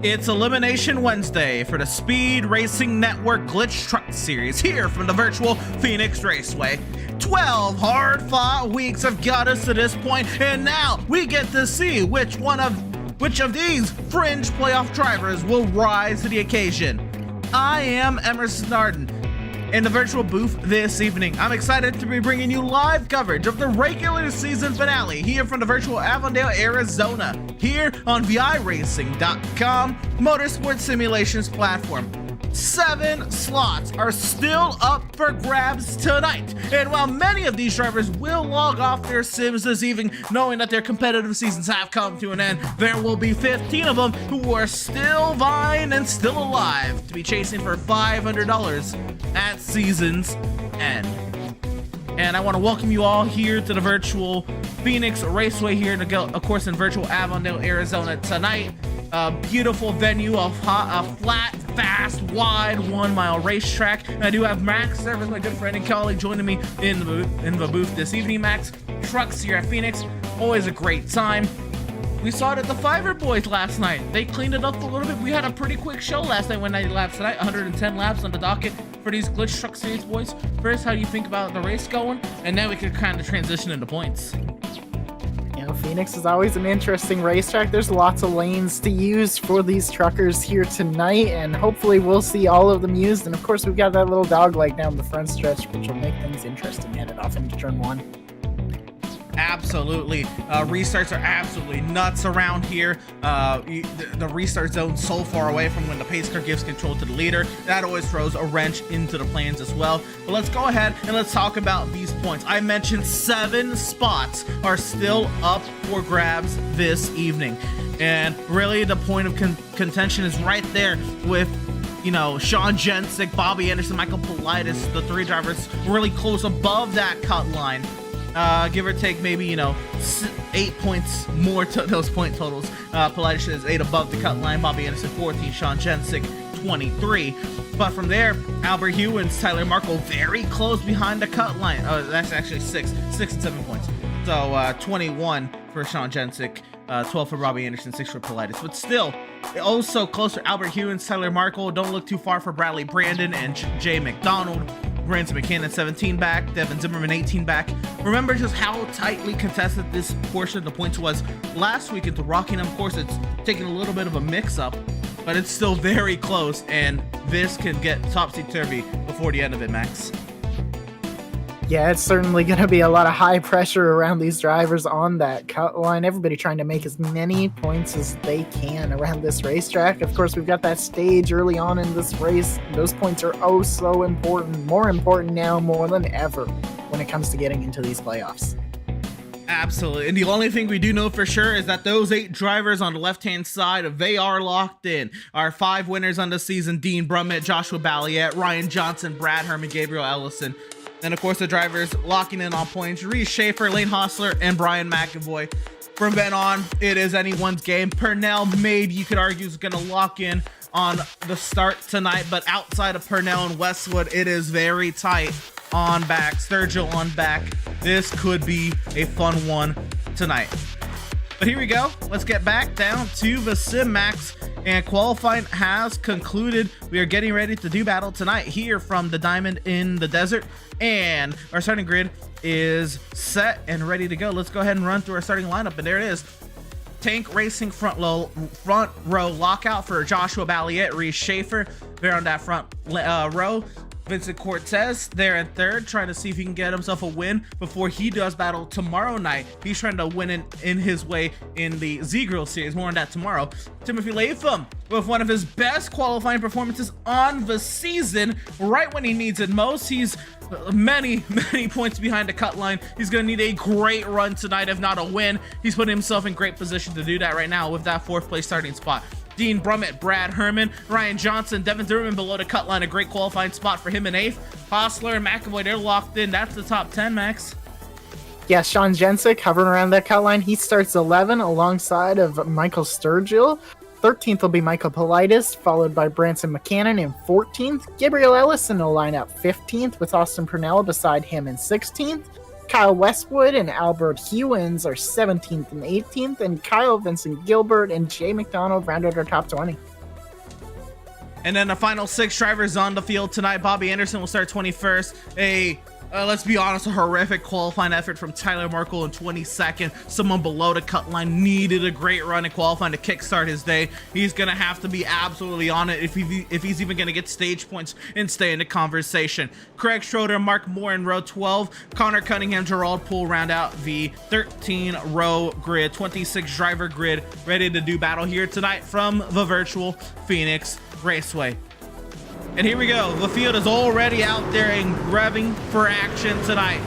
It's Elimination Wednesday for the Speed Racing Network Glytch Truck Series here from the virtual Phoenix Raceway. 12 hard-fought weeks have got us to this point, and now we get to see which of these fringe playoff drivers will rise to the occasion. I am Emerson Arden in the virtual booth this evening. I'm excited to be bringing you live coverage of the regular season finale here from the virtual Avondale, Arizona, here on VIRacing.com motorsport simulations platform. 7 slots are still up for grabs tonight, and while many of these drivers will log off their sims this evening knowing that their competitive seasons have come to an end, there will be 15 of them who are still vying and still alive to be chasing for $500 at season's end. And I want to welcome you all here to the virtual Phoenix Raceway here, of course, in virtual Avondale, Arizona tonight. A beautiful venue, a flat, fast, wide 1-mile racetrack. And I do have Max Service, my good friend and colleague, joining me in the booth this evening. Max, trucks here at Phoenix, always a great time. We saw it at the Fiverr Boys last night. They cleaned it up a little bit. We had a pretty quick show last night when 90 laps tonight, 110 laps on the docket for these Glytch Truck Series boys. First, how do you think about the race going? And then we could kind of transition into points. You know, Phoenix is always an interesting racetrack. There's lots of lanes to use for these truckers here tonight, and hopefully we'll see all of them used. And of course, we've got that little dog leg down the front stretch, which will make things interesting headed off into turn 1. Absolutely. Restarts are absolutely nuts around here. The restart zone so far away from when the pace car gives control to the leader. That always throws a wrench into the plans as well. But let's go ahead and let's talk about these points. I mentioned 7 spots are still up for grabs this evening. And really the point of contention is right there with, you know, Sean Jensic, Bobby Anderson, Michael Politis, the 3 drivers really close above that cut line. Give or take maybe, 8 points more to those point totals. Politis is 8 above the cut line, Bobby Anderson 14, Sean Jensic 23. But from there, Albert Hewins, Tyler Markle very close behind the cut line. Oh, that's actually 6 and 7 points. So 21 for Sean Jensic, 12 for Bobby Anderson, 6 for Politis. But still, also closer, Albert Hewins, Tyler Markle. Don't look too far for Bradley Brandon and Jay McDonald. Branson McCann 17 back, Devin Zimmerman 18 back. Remember just how tightly contested this portion of the points was last week into Rockingham. Of course, it's taking a little bit of a mix-up, but it's still very close, and this can get topsy-turvy before the end of it, Max. Yeah, it's certainly going to be a lot of high pressure around these drivers on that cut line. Everybody trying to make as many points as they can around this racetrack. Of course, we've got that stage early on in this race. Those points are oh so important. More important now more than ever when it comes to getting into these playoffs. Absolutely. And the only thing we do know for sure is that those 8 drivers on the left-hand side, they are locked in. Our 5 winners on the season: Dean Brummett, Joshua Balliet, Ryan Johnson, Brad Herman, Gabriel Ellison. And of course, the drivers locking in on points: Reese Schaefer, Lane Hostler, and Brian McAvoy. From then on, it is anyone's game. Purnell, maybe you could argue, is going to lock in on the start tonight, but outside of Purnell and Westwood, it is very tight on back. Sturgill on back. This could be a fun one tonight. But here we go. Let's get back down to the Sim Max, and qualifying has concluded. We are getting ready to do battle tonight here from the Diamond in the Desert, and our starting grid is set and ready to go. Let's go ahead and run through our starting lineup, and there it is. Tank Racing front row lockout for Joshua Balliet, Reese Schaefer. They're on that front row. Vincent Cortez there in third, trying to see if he can get himself a win before he does battle tomorrow night. He's trying to win in his way in the Z-Grill Series. More on that tomorrow. Timothy Latham with one of his best qualifying performances on the season, right when he needs it most. He's many points behind the cut line. He's going to need a great run tonight, if not a win. He's putting himself in great position to do that right now with that 4th place starting spot. Dean Brummett, Brad Herman, Ryan Johnson, Devin Zimmerman below the cut line. A great qualifying spot for him in 8th. Hostler and McAvoy, they're locked in. That's the top 10, Max. Yeah, Sean Jensic hovering around that cut line. He starts 11 alongside of Michael Sturgill. 13th will be Michael Politis, followed by Branson McCann in 14th. Gabriel Ellison will line up 15th with Austin Purnell beside him in 16th. Kyle Westwood and Albert Hewins are 17th and 18th, and Kyle Vincent Gilbert and Jay McDonald rounded our top 20. And then the final 6 drivers on the field tonight. Bobby Anderson will start 21st. Let's be honest, a horrific qualifying effort from Tyler Markle in 22nd. Someone below the cut line needed a great run in qualifying to kickstart his day. He's gonna have to be absolutely on it if he's even gonna get stage points and stay in the conversation. Craig Schroeder, Mark Moore in row 12. Connor Cunningham, Gerald Poole round out the 13-row grid, 26 driver grid, ready to do battle here tonight from the virtual Phoenix Raceway. And here we go. The field is already out there and revving for action tonight.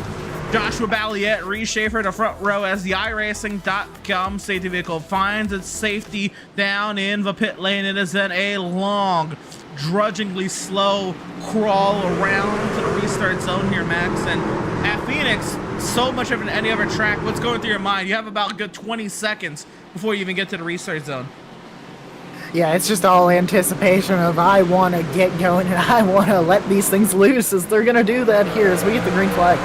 Joshua Balliet, Reese Schaefer to front row as the iRacing.com safety vehicle finds its safety down in the pit lane. It is then a long, drudgingly slow crawl around to the restart zone here, Max. And at Phoenix, so much of any other track, what's going through your mind? You have about a good 20 seconds before you even get to the restart zone. Yeah, it's just all anticipation of I want to get going and I want to let these things loose, as they're going to do that here as we get the green flag.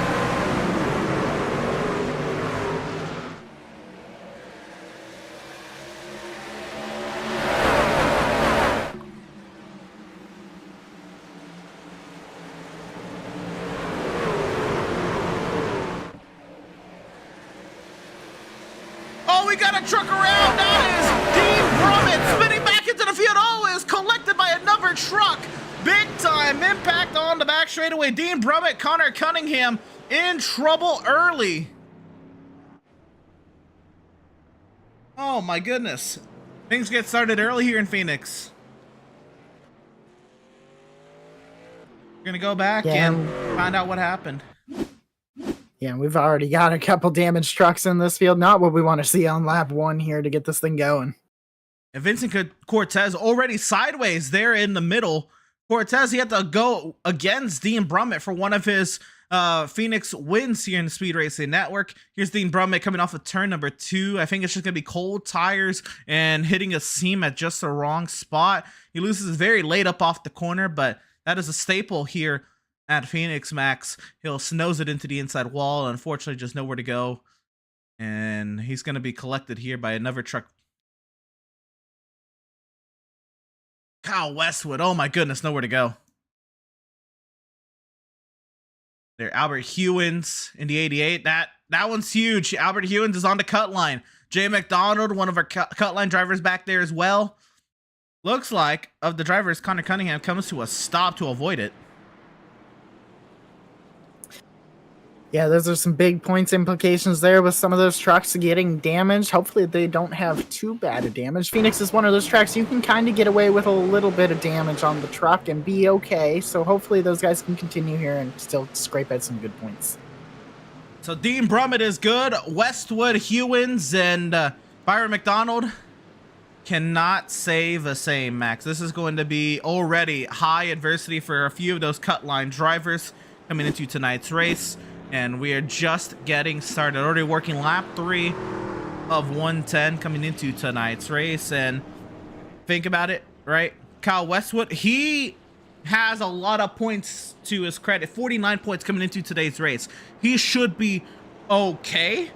Oh, we got a truck around. That is Dean Brummett spinning back into the field. Oh, is collected by another truck. Big time impact on the back straightaway. Dean Brummett, Connor Cunningham in trouble early. Oh my goodness. Things get started early here in Phoenix. We're gonna go back and find out what happened. Yeah, we've already got a couple damaged trucks in this field. Not what we want to see on lap 1 here to get this thing going. And Vincent Cortez already sideways there in the middle. Cortez, he had to go against Dean Brummett for one of his Phoenix wins here in the Speed Racing Network. Here's Dean Brummett coming off of turn number 2. I think it's just going to be cold tires and hitting a seam at just the wrong spot. He loses very late up off the corner, but that is a staple here at Phoenix, Max. He'll nose it into the inside wall, and unfortunately just nowhere to go. And he's going to be collected here by another truck. Kyle Westwood, oh my goodness, nowhere to go. There, Albert Hewins in the 88. That one's huge. Albert Hewins is on the cut line. Jay McDonald, one of our cut line drivers back there as well. Looks like of the drivers, Connor Cunningham comes to a stop to avoid it. Yeah, those are some big points implications there with some of those trucks getting damaged. Hopefully they don't have too bad a damage. Phoenix is one of those tracks you can kind of get away with a little bit of damage on the truck and be okay. So hopefully those guys can continue here and still scrape out some good points. So Dean Brummett is good. Westwood, Hewins, and Byron McDonald cannot say the same, Max. This is going to be already high adversity for a few of those cut line drivers coming into tonight's race. And we are just getting started. Already working lap 3 of 110 coming into tonight's race. And think about it, right? Kyle Westwood, he has a lot of points to his credit. 49 points coming into today's race. He should be okay,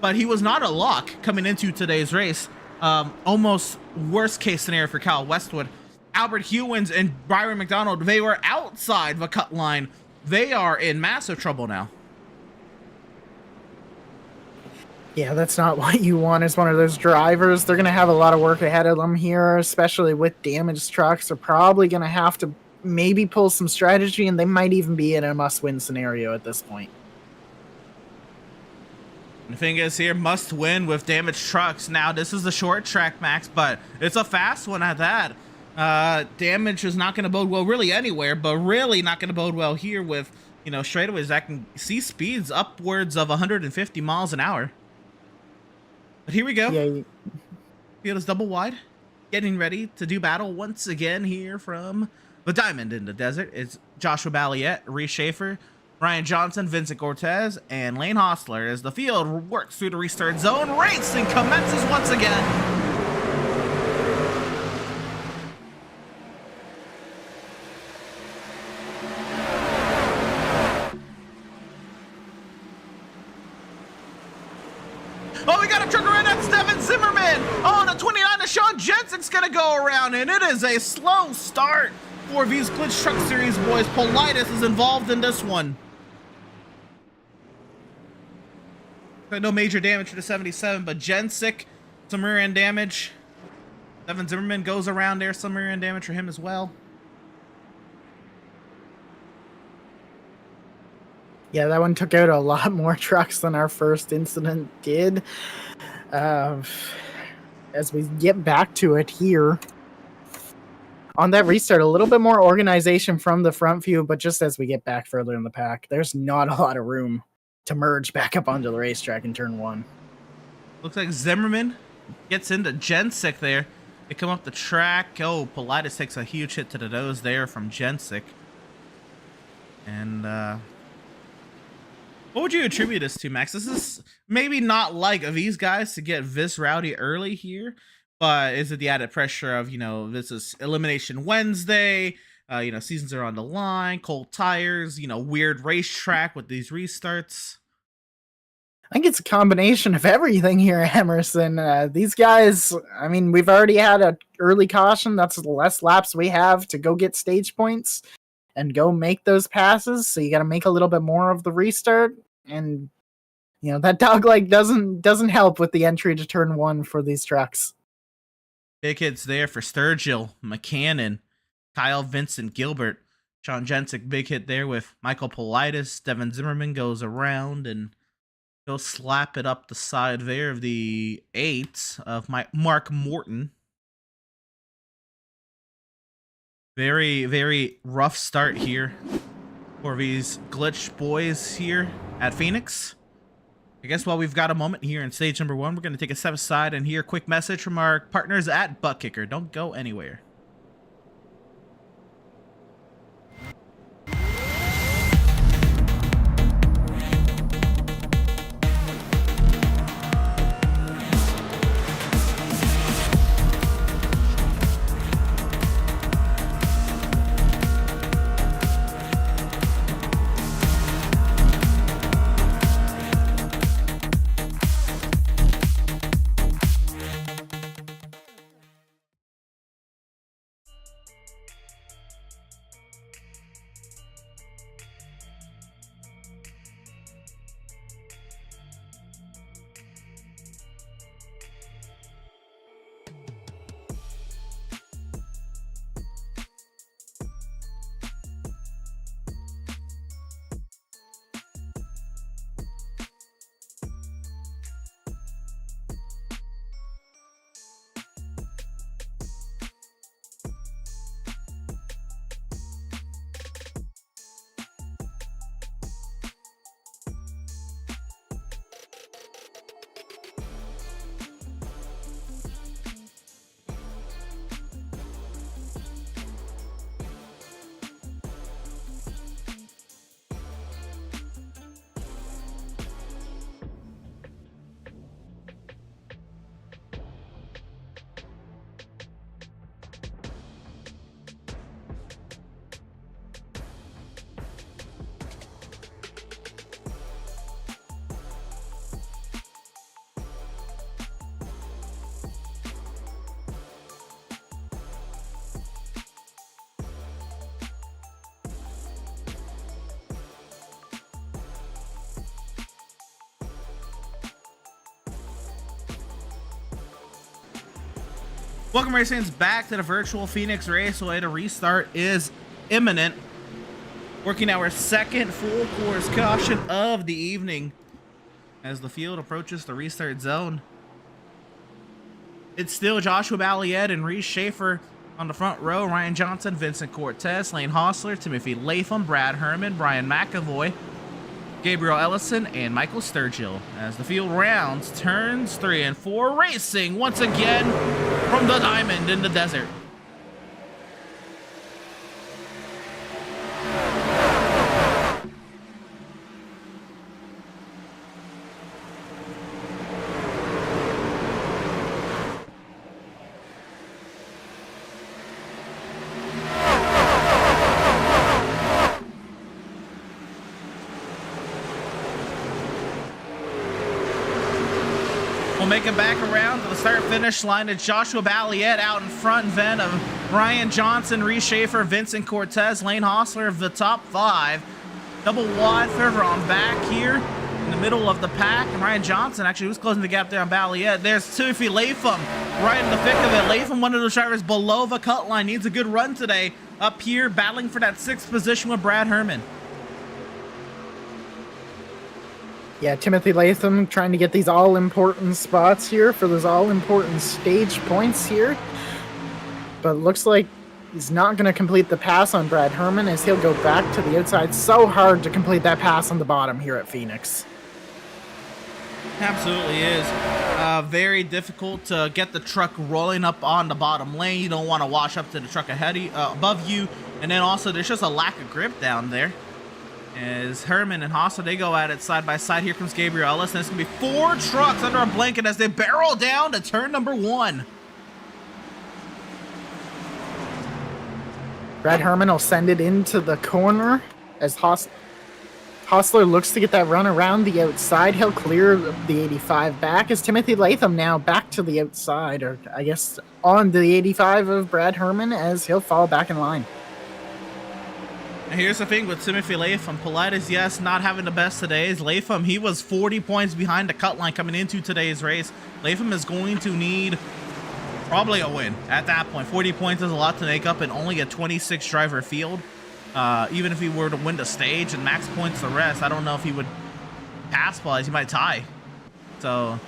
but he was not a lock coming into today's race. Almost worst case scenario for Kyle Westwood. Albert Hewins and Byron McDonald, they were outside the cut line. They are in massive trouble now. Yeah, that's not what you want as one of those drivers. They're going to have a lot of work ahead of them here, especially with damaged trucks. They're probably going to have to maybe pull some strategy, and they might even be in a must-win scenario at this point. The thing is here, must win with damaged trucks. Now, this is a short track, Max, but it's a fast one at that. Damage is not going to bode well really anywhere, but really not going to bode well here with, you know, straightaways that can see speeds upwards of 150 miles an hour. But here we go. Yeah. Field is double wide. Getting ready to do battle once again here from the Diamond in the Desert. It's Joshua Balliet, Reese Schaefer, Ryan Johnson, Vincent Cortez, and Lane Hostler as the field works through the restart zone. Racing commences once again. Oh, we got a truck around. That's Devin Zimmerman. Oh, the 29 of Sean Jensen's going to go around, and it is a slow start for these Glytch Truck Series boys. Politis is involved in this one. No major damage for the 77, but Jensick, some rear end damage. Devin Zimmerman goes around there, some rear end damage for him as well. Yeah, that one took out a lot more trucks than our first incident did. As we get back to it here, on that restart, a little bit more organization from the front view, but just as we get back further in the pack, there's not a lot of room to merge back up onto the racetrack in turn one. Looks like Zimmerman gets into Jensick there. They come up the track. Oh, Politis takes a huge hit to the nose there from Jensick. And, what would you attribute this to, Max? This is maybe not like these guys to get this rowdy early here, but is it the added pressure of, you know, this is Elimination Wednesday, you know, seasons are on the line, cold tires, you know, weird racetrack with these restarts? I think it's a combination of everything here, Emerson. These guys, I mean, we've already had an early caution. That's the less laps we have to go get stage points and go make those passes. So you got to make a little bit more of the restart. And, you know, that dog leg doesn't help with the entry to turn one for these trucks. Big hits there for Sturgill, McCannon, Kyle Vincent Gilbert, Sean Jensick, big hit there with Michael Politis. Devin Zimmerman goes around and he'll slap it up the side there of the 8 of Mark Morton. Very, very rough start here for these Glytch boys here at Phoenix. I guess while we've got a moment here in stage number 1, we're going to take a step aside and hear a quick message from our partners at Butt Kicker. Don't go anywhere. Welcome, race fans, back to the virtual Phoenix Raceway. The restart is imminent. Working our second full course caution of the evening as the field approaches the restart zone. It's still Joshua Balliet and Reese Schaefer on the front row. Ryan Johnson, Vincent Cortez, Lane Hostler, Timothy Latham, Brad Herman, Brian McAvoy, Gabriel Ellison, and Michael Sturgill as the field rounds turns 3 and 4, racing once again from the diamond in the desert. We'll make it back around to the start-finish line. It's Joshua Balliet out in front, then of Ryan Johnson, Reese Schaefer, Vincent Cortez, Lane Hostler of the top 5. Double wide third on back here in the middle of the pack. And Ryan Johnson actually was closing the gap there on Balliet. There's Timothy Latham right in the thick of it. Latham, one of those drivers below the cut line, needs a good run today. Up here, battling for that 6th position with Brad Herman. Yeah, Timothy Latham trying to get these all-important spots here for those all-important stage points here. But looks like he's not going to complete the pass on Brad Herman as he'll go back to the outside. So hard to complete that pass on the bottom here at Phoenix. Absolutely is. Very difficult to get the truck rolling up on the bottom lane. You don't want to wash up to the truck ahead of above you. And then also there's just a lack of grip down there. As Herman and Hasso, they go at it side by side. Here comes Gabriel Ellis, and it's going to be 4 trucks under a blanket as they barrel down to turn number 1. Brad Herman will send it into the corner as Hostler looks to get that run around the outside. He'll clear the 85 back as Timothy Latham now back to the outside, or I guess on the 85 of Brad Herman as he'll fall back in line. And here's the thing with Timothy Latham. Politis, yes, not having the best today. Latham, he was 40 points behind the cut line coming into today's race. Latham is going to need probably a win at that point. 40 points is a lot to make up in only a 26 driver field. Even if he were to win the stage and max points the rest, I don't know if he would pass Politis. He might tie. So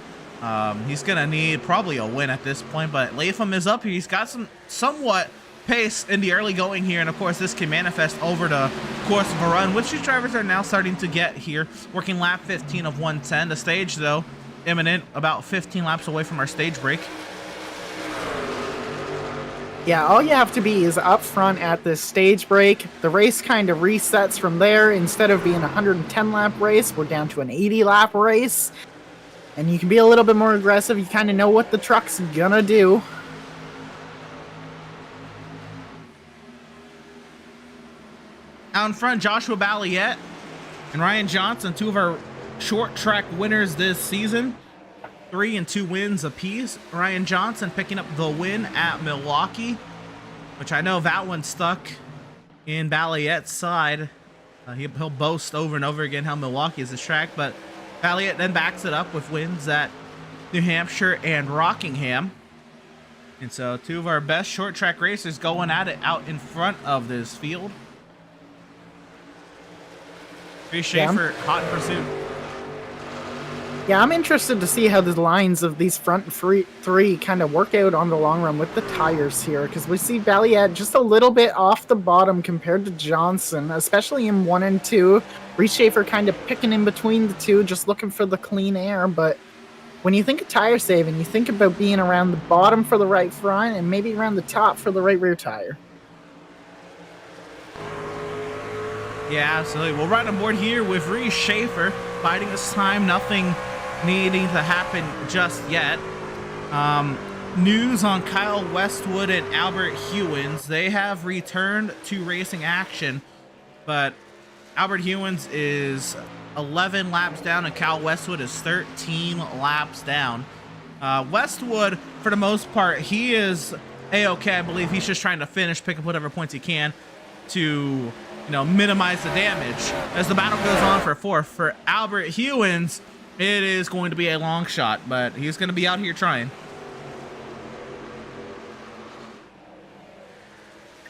he's going to need probably a win at this point. But Latham is up here. He's got some somewhat pace in the early going here, and of course this can manifest over the course of a run, which these drivers are now starting to get here, working lap 15 of 110. The stage though imminent, about 15 laps away from our stage break. Yeah, all you have to be is up front at this stage break. The race kind of resets from there. Instead of being a 110 lap race, we're down to an 80 lap race, and you can be a little bit more aggressive. You kind of know what the truck's gonna do. Out in front, Joshua Balliet and Ryan Johnson, 2 of our short track winners this season. 3 and 2 wins apiece. Ryan Johnson picking up the win at Milwaukee, which I know that one stuck in Balliet's side. He'll boast over and over again how Milwaukee is his track, but Balliet then backs it up with wins at New Hampshire and Rockingham. And so 2 of our best short track racers going at it out in front of this field. Reese Schaefer, hot in pursuit. Yeah, I'm interested to see how the lines of these front three kind of work out on the long run with the tires here, because we see Balliet just a little bit off the bottom compared to Johnson, especially in 1 and 2. Reese Schaefer kind of picking in between the two, just looking for the clean air. But when you think of tire saving, you think about being around the bottom for the right front and maybe around the top for the right rear tire. Yeah, absolutely. We'll ride on board here with Reese Schaefer, biding his time, nothing needing to happen just yet. News on Kyle Westwood and Albert Hewins. They have returned to racing action, but Albert Hewins is 11 laps down and Kyle Westwood is 13 laps down. Westwood, for the most part, he is A-okay. I believe he's just trying to finish, pick up whatever points he can to minimize the damage as the battle goes on for 4th. For Albert Hewins, it is going to be a long shot, but he's going to be out here trying.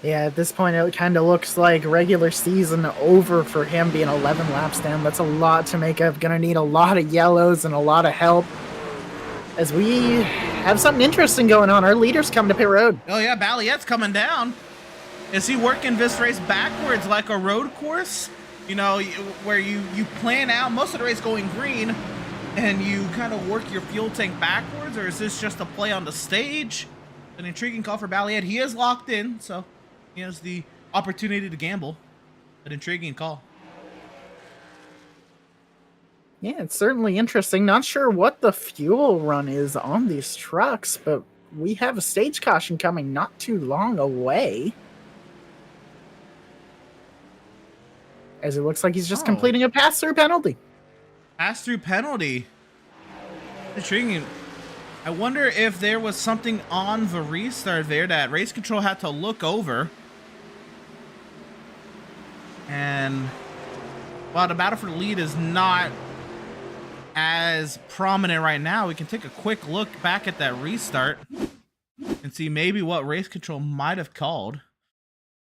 Yeah, at this point, it kind of looks like regular season over for him, being 11 laps down. That's a lot to make up. Gonna need a lot of yellows and a lot of help as we have something interesting going on. Our leaders come to pit road. Oh yeah, Balliet's coming down. Is he working this race backwards like a road course? Where you plan out most of the race going green and you kind of work your fuel tank backwards, or is this just a play on the stage? An intriguing call for Balliet. He is locked in, so he has the opportunity to gamble. An intriguing call. Yeah, it's certainly interesting. Not sure what the fuel run is on these trucks, but we have a stage caution coming not too long away. As it looks like he's just completing a pass-through penalty. Pass-through penalty. Intriguing. I wonder if there was something on the restart there that race control had to look over. And while the battle for the lead is not as prominent right now, we can take a quick look back at that restart and see maybe what race control might have called.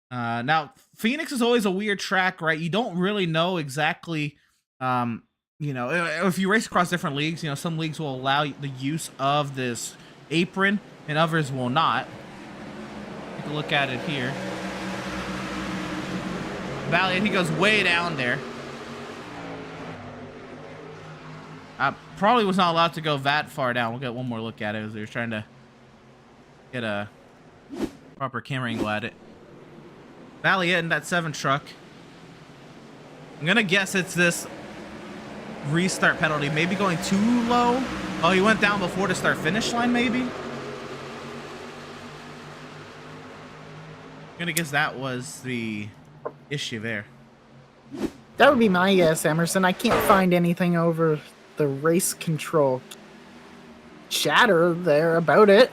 Now, Phoenix is always a weird track, right? You don't really know exactly, you know, if you race across different leagues, you know, some leagues will allow the use of this apron and others will not. Take a look at it here. Valiant, he goes way down there. Probably was not allowed to go that far down. We'll get one more look at it as they were trying to get a proper camera angle at it. Valiant in that 7 truck. I'm gonna guess it's this restart penalty. Maybe going too low. Oh, he went down before the start finish line, maybe. I'm gonna guess that was the issue there. That would be my guess, Emerson. I can't find anything over the race control chatter there about it.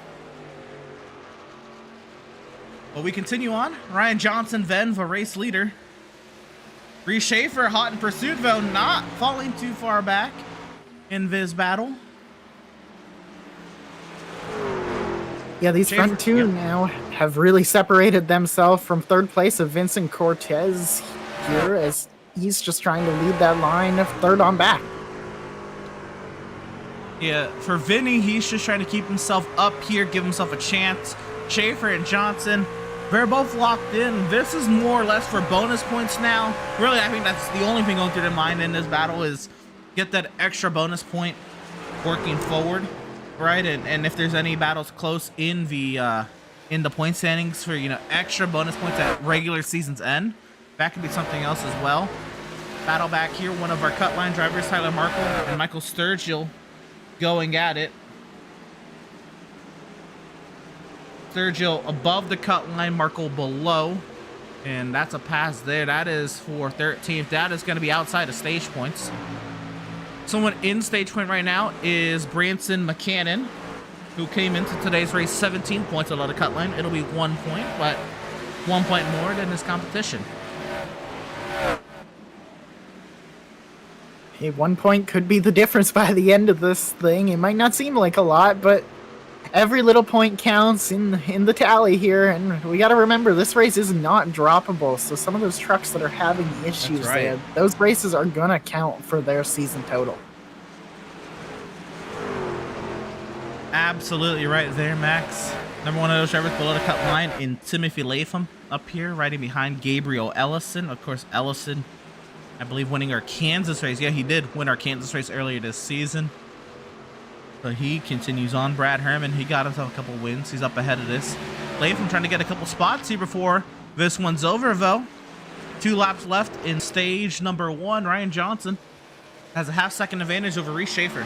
Well, we continue on. Ryan Johnson, then the race leader. Reese Schaefer, hot in pursuit, though not falling too far back in this battle. Yeah, these Schaefer, front two now have really separated themselves from third place of Vincent Cortez here, as he's just trying to lead that line of third on back. Yeah, for Vinny, he's just trying to keep himself up here, give himself a chance. Schaefer and Johnson, they're both locked in. This is more or less for bonus points now. Really, I think that's the only thing going through their mind in this battle is get that extra bonus point working forward, right? And if there's any battles close in the point standings for, you know, extra bonus points at regular season's end, that could be something else as well. Battle back here, one of our cut line drivers, Tyler Markle and Michael Sturgill, going at it. Sturgill above the cut line, Markle below. And that's a pass there. That is for 13th. That is going to be outside of stage points. Someone in stage point right now is Branson McCannon, who came into today's race 17 points below the cut line. It'll be 1 point, but 1 point more than his competition. Hey, 1 point could be the difference by the end of this thing. It might not seem like a lot, but every little point counts in the tally here, and we got to remember this race is not droppable. So some of those trucks that are having issues there, those races are gonna count for their season total. Absolutely right there, Max. Number one of those drivers below the cut line in Timothy Latham up here, riding behind Gabriel Ellison. Of course, Ellison, I believe, winning our Kansas race. Yeah, he did win our Kansas race earlier this season. But he continues on. Brad Herman, he got himself a couple wins. He's up ahead of this. Latham trying to get a couple spots here before this one's over, though. 2 laps left in stage number 1. Ryan Johnson has a half-second advantage over Reese Schaefer.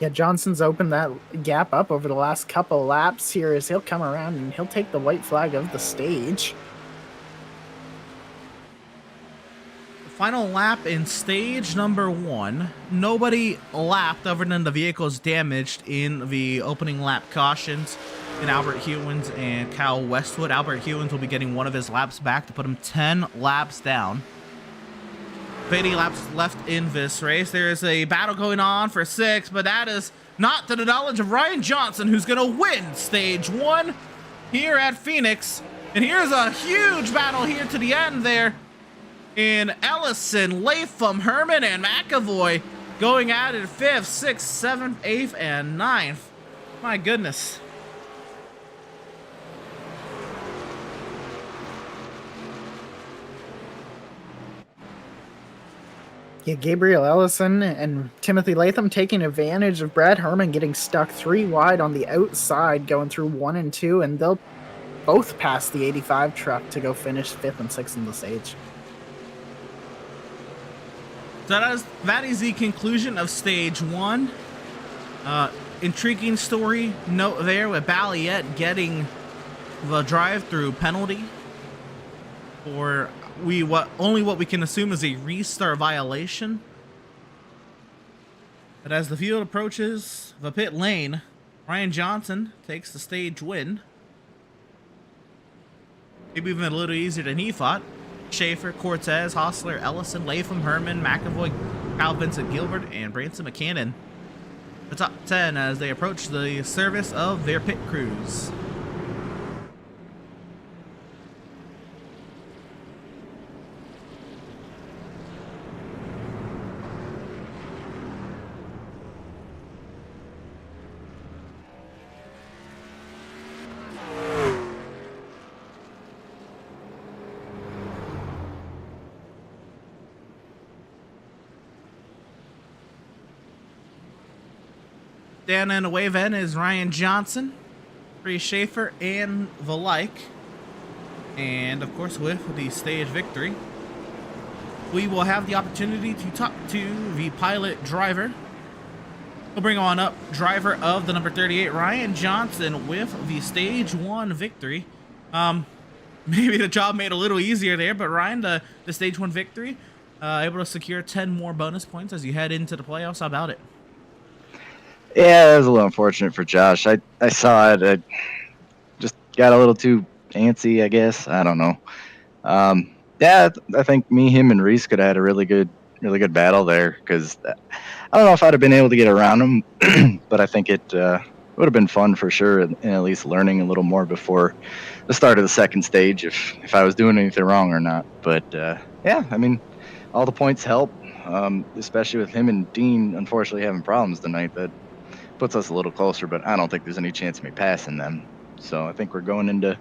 Yeah, Johnson's opened that gap up over the last couple laps here as he'll come around and he'll take the white flag of the stage. Final lap in stage number 1. Nobody lapped other than the vehicles damaged in the opening lap cautions in Albert Hewins and Kyle Westwood. Albert Hewins will be getting one of his laps back to put him 10 laps down. 80 laps left in this race. There is a battle going on for 6, but that is not to the knowledge of Ryan Johnson, who's going to win stage 1 here at Phoenix. And here's a huge battle here to the end there in Ellison, Latham, Herman, and McAvoy going at it 5th, 6th, 7th, 8th, and 9th. My goodness. Yeah, Gabriel Ellison and Timothy Latham taking advantage of Brad Herman getting stuck 3 wide on the outside going through 1 and 2, and they'll both pass the 85 truck to go finish 5th and 6th in the stage. So that is the conclusion of stage 1. Intriguing story note there with Balliet getting the drive-through penalty for only what we can assume is a restart violation. But as the field approaches the pit lane, Ryan Johnson takes the stage win. Maybe even a little easier than he thought. Schaefer, Cortez, Hostler, Ellison, Latham, Herman, McAvoy, Kyle Vincent Gilbert, and Branson McCannon. The top 10 as they approach the service of their pit crews. Down and away then is Ryan Johnson, Bree Schaefer, and the like. And of course, with the stage victory, we will have the opportunity to talk to the pilot driver. We'll bring on up driver of the number 38, Ryan Johnson, with the stage 1 victory. Maybe the job made a little easier there, but Ryan, the stage 1 victory, able to secure 10 more bonus points as you head into the playoffs. How about it? Yeah, that was a little unfortunate for Josh. I saw it. I just got a little too antsy, I guess. I don't know. Yeah, I think me, him, and Reese could have had a really good battle there, because I don't know if I'd have been able to get around him, but I think it would have been fun for sure, and at least learning a little more before the start of the second stage if I was doing anything wrong or not. But yeah, I mean, all the points help, especially with him and Dean unfortunately having problems tonight. That puts us a little closer, but I don't think there's any chance of me passing them. So I think we're going into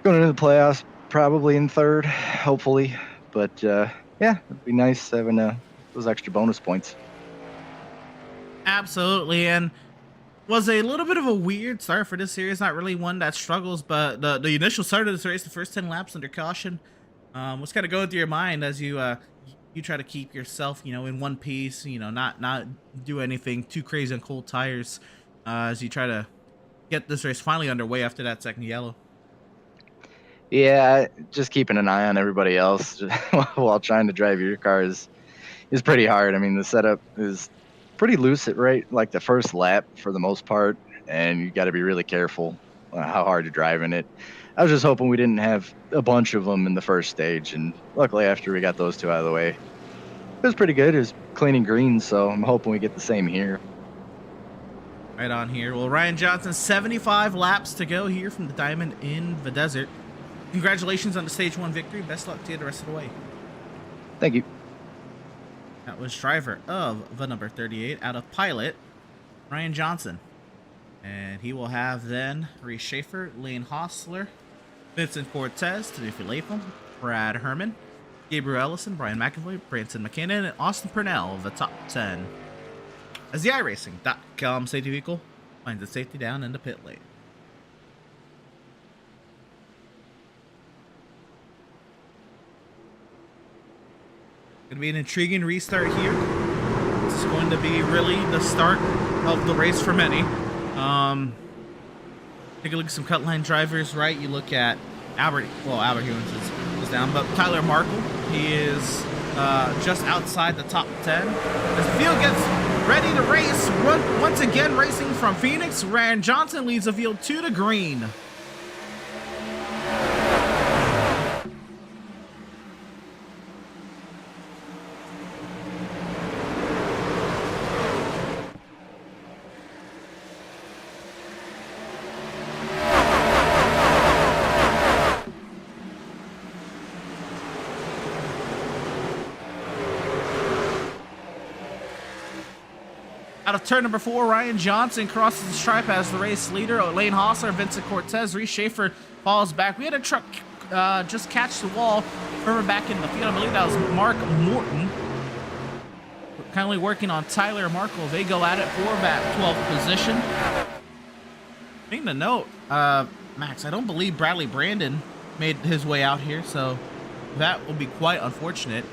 the playoffs probably in third, hopefully. But yeah, it'd be nice having those extra bonus points. Absolutely, and was a little bit of a weird start for this series. Not really one that struggles, but the initial start of this race, the first 10 laps under caution, what's kind of going through your mind as you try to keep yourself, in one piece, not do anything too crazy on cold tires, as you try to get this race finally underway after that second yellow? Yeah, just keeping an eye on everybody else while trying to drive your car is pretty hard. I mean, the setup is pretty loose at like the first lap for the most part, and you got to be really careful how hard you're driving it. I was just hoping we didn't have a bunch of them in the first stage, and luckily after we got those two out of the way, it was pretty good. It was clean and green, so I'm hoping we get the same here. Right on here. Well, Ryan Johnson, 75 laps to go here from the Diamond in the Desert. Congratulations on the stage 1 victory. Best luck to you the rest of the way. Thank you. That was driver of the number 38 out of pilot, Ryan Johnson. And he will have then Reese Schaefer, Lane Hostler, Vincent Cortez, Timothy Latham, Brad Herman, Gabriel Ellison, Brian McAvoy, Branson McCannon, and Austin Purnell of the top 10. As the iRacing.com safety vehicle finds its safety down in the pit lane. Going to be an intriguing restart here. This is going to be really the start of the race for many. Take a look at some cut line drivers, right? You look at Albert Hewins is down, but Tyler Markle, he is just outside the top 10. As the field gets ready to race, once again racing from Phoenix, Ryan Johnson leads the field 2 to green. Out of turn number 4, Ryan Johnson crosses the stripe as the race leader. Lane Hostler, Vincent Cortez, Reese Schaefer falls back. We had a truck just catch the wall further back in the field. I believe that was Mark Morton. We're kindly working on Tyler Markle. They go at it for that 12th position. Thing to note, Max, I don't believe Bradley Brandon made his way out here, so that will be quite unfortunate.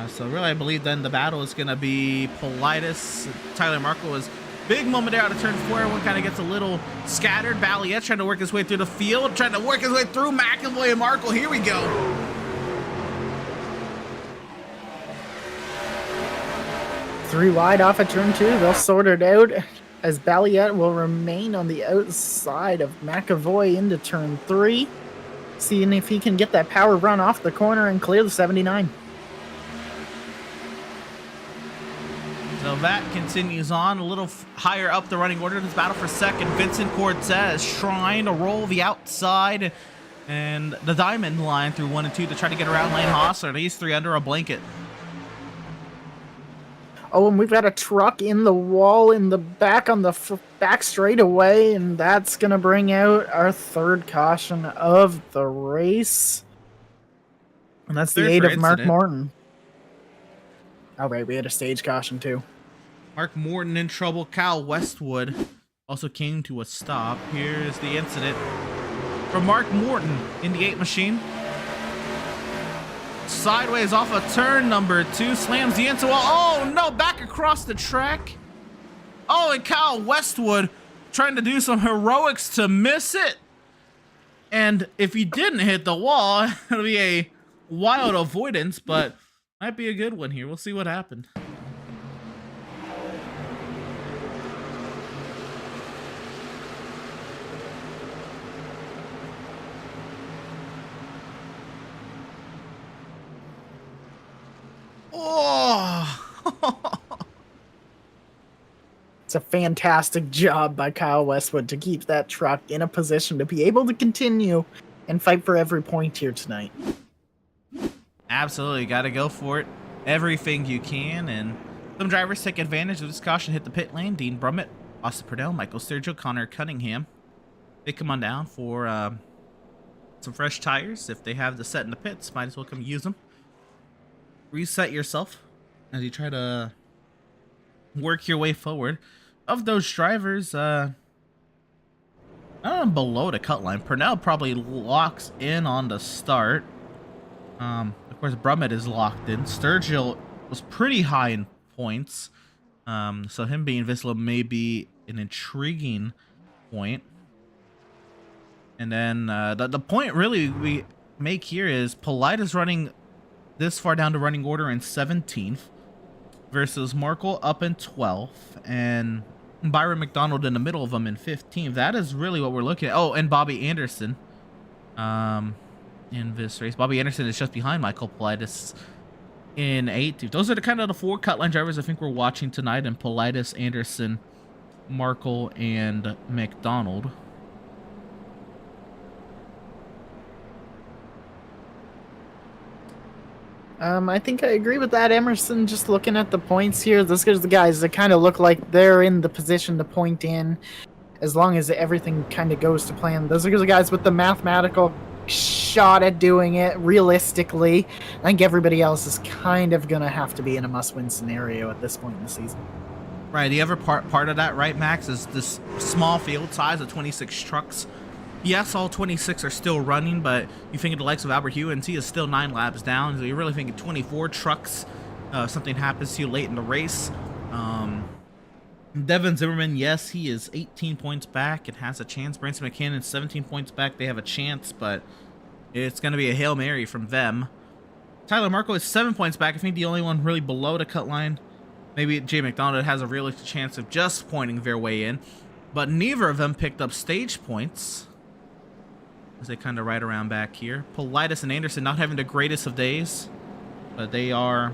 So really, I believe then the battle is going to be Politis. Tyler Markle was big moment there out of turn 4. Everyone kind of gets a little scattered. Balliet trying to work his way through the field, trying to work his way through McAvoy and Markle. Here we go. 3 wide off at turn 2. They'll sort it out as Balliet will remain on the outside of McAvoy into turn 3, seeing if he can get that power run off the corner and clear the 79. So that continues on a little higher up the running order. This battle for second. Vincent Cortez trying to roll the outside and the diamond line through 1 and 2 to try to get around Lane Hossler. He's 3 under a blanket. Oh, and we've got a truck in the wall in the back on the back straightaway, and that's going to bring out our third caution of the race. And that's the 8 of Mark Morton. Oh, right, we had a stage caution too. Mark Morton in trouble. Kyle Westwood also came to a stop. Here's the incident from Mark Morton in the 8 machine. Sideways off of turn number 2, slams the into wall. Oh no, back across the track. Oh, and Kyle Westwood trying to do some heroics to miss it. And if he didn't hit the wall, it'll be a wild avoidance, but might be a good one here. We'll see what happened. Oh! It's a fantastic job by Kyle Westwood to keep that truck in a position to be able to continue and fight for every point here tonight. Absolutely, got to go for it. Everything you can, and some drivers take advantage of this caution, hit the pit lane. Dean Brummett, Austin Purnell, Michael Sturgill, Connor Cunningham. They come on down for some fresh tires. If they have the set in the pits, might as well come use them. Reset yourself as you try to work your way forward. Of those drivers, below the cut line, Purnell probably locks in on the start. Of course, Brummett is locked in. Sturgill was pretty high in points, so him being visible may be an intriguing point. And then the point really we make here is Polite is running this far down the running order in 17th versus Markle up in 12th and Byron McDonald in the middle of them in 15th. That is really what we're looking at. Oh, and Bobby Anderson in this race. Bobby Anderson is just behind Michael Politis in 8th. Those are the kind of the 4 cut line drivers I think we're watching tonight, and Politis, Anderson, Markle, and McDonald. I think I agree with that, Emerson. Just looking at the points here, those are the guys that kind of look like they're in the position to point in as long as everything kind of goes to plan. Those are the guys with the mathematical shot at doing it realistically. I think everybody else is kind of going to have to be in a must-win scenario at this point in the season. Right, the other part of that, right, Max, is this small field size of 26 trucks. Yes, all 26 are still running, but you think of the likes of Albert Hewins, he is still 9 laps down, so you're really thinking 24 trucks. Something happens to you late in the race. Devin Zimmerman, yes, he is 18 points back. It has a chance. Branson McCannon, 17 points back. They have a chance, but it's going to be a Hail Mary from them. Tyler Marco is 7 points back. I think the only one really below the cut line. Maybe Jay McDonald has a realistic chance of just pointing their way in. But neither of them picked up stage points as they kind of ride around back here. Politis and Anderson not having the greatest of days, but they are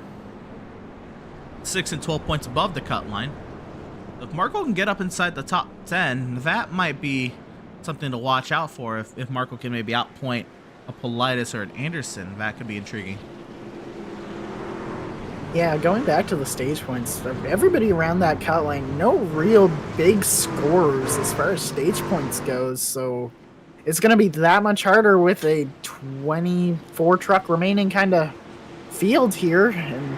6 and 12 points above the cut line. If Marco can get up inside the top 10, that might be something to watch out for. If Marco can maybe outpoint a Politis or an Anderson, that could be intriguing. Yeah, going back to the stage points, everybody around that cut line, no real big scorers as far as stage points goes, so it's going to be that much harder with a 24 truck remaining kind of field here, and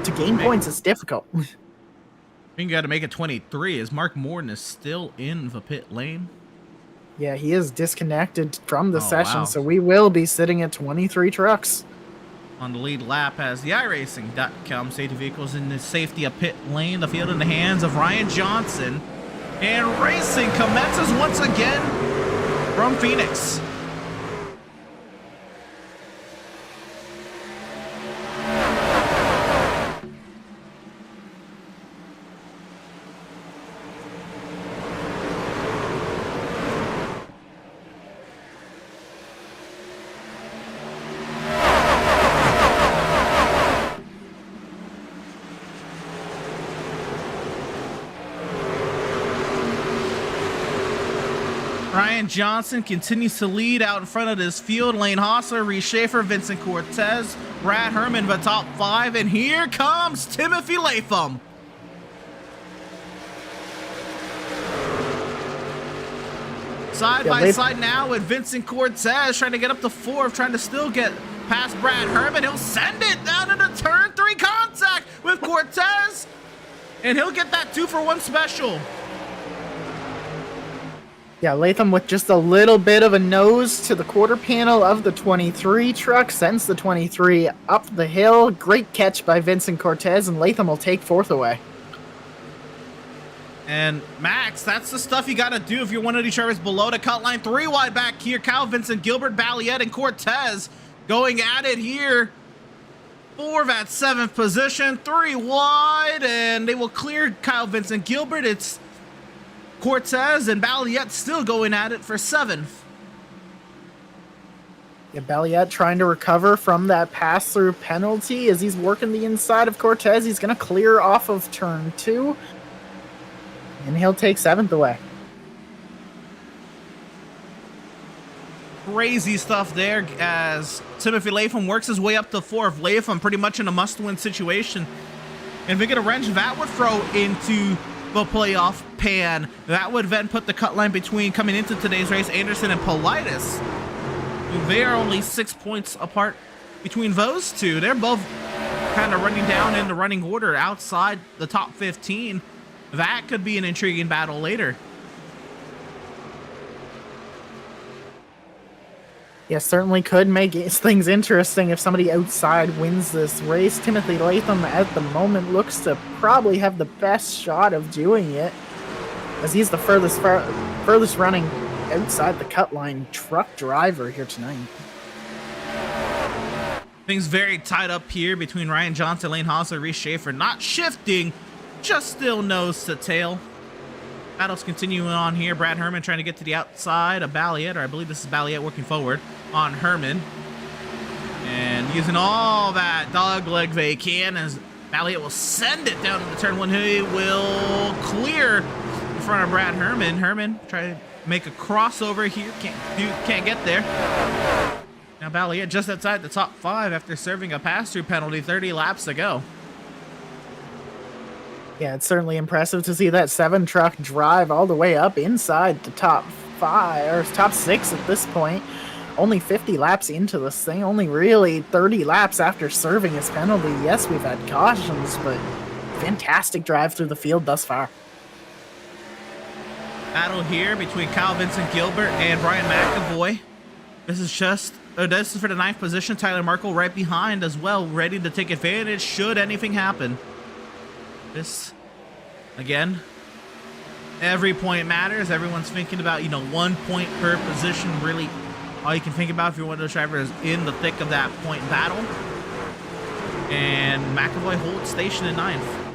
to gain points is difficult. I think you got to make it 23 as Mark Morton is still in the pit lane. Yeah, he is disconnected from the session, wow. so we will be sitting at 23 trucks. On the lead lap as the iRacing.com safety vehicles in the safety of pit lane. The field in the hands of Ryan Johnson. And racing commences once again from Phoenix. Ryan Johnson continues to lead out in front of this field. Lane Hosser, Reese Schaefer, Vincent Cortez, Brad Herman, the top 5. And here comes Timothy Latham. Side by side now with Vincent Cortez trying to get up to 4th, trying to still get past Brad Herman. He'll send it down into turn 3 contact with Cortez, and he'll get that 2-for-1 special. Yeah, Latham with just a little bit of a nose to the quarter panel of the 23 truck sends the 23 up the hill. Great catch by Vincent Cortez, and Latham will take 4th away. And Max, that's the stuff you got to do if you're one of these drivers below the cut line. 3 wide back here. Kyle Vincent, Gilbert, Balliet, and Cortez going at it here. 4 at 7th position. 3 wide, and they will clear Kyle Vincent, Gilbert. It's Cortez and Balliet still going at it for 7th. Yeah, Balliet trying to recover from that pass-through penalty as he's working the inside of Cortez. He's going to clear off of turn 2. And he'll take 7th away. Crazy stuff there as Timothy Latham works his way up to 4th. Latham pretty much in a must-win situation. And if we get a wrench, that would throw into the playoff pan. That would then put the cut line between, coming into today's race, Anderson and Politis. They are only 6 points apart between those two. They're both kind of running down in the running order outside the top 15. That could be an intriguing battle later. Yeah, certainly could make things interesting if somebody outside wins this race. Timothy Latham at the moment looks to probably have the best shot of doing it, as he's the furthest running outside the cut line truck driver here tonight. Things very tied up here between Ryan Johnson, Lane Hosser, Reese Schaefer. Not shifting, just still nose to tail. Battles continuing on here. Brad Herman trying to get to the outside of Balliet, or I believe this is Balliet working forward on Herman. And using all that dog leg they can, as Balliet will send it down into turn 1. He will clear in front of Brad Herman. Herman try to make a crossover here. Can't get there. Now Balliet just outside the top 5 after serving a pass-through penalty 30 laps to go. Yeah, it's certainly impressive to see that 7 truck drive all the way up inside the top 5, or top 6 at this point. Only 50 laps into this thing, only really 30 laps after serving his penalty. Yes, we've had cautions, but fantastic drive through the field thus far. Battle here between Kyle Vincent Gilbert and Brian McAvoy. This is for the 9th position. Tyler Markle right behind as well, ready to take advantage should anything happen. This, again, every point matters. Everyone's thinking about, 1 point per position. Really, all you can think about if you're one of those drivers in the thick of that point battle. And McAvoy holds station in 9th.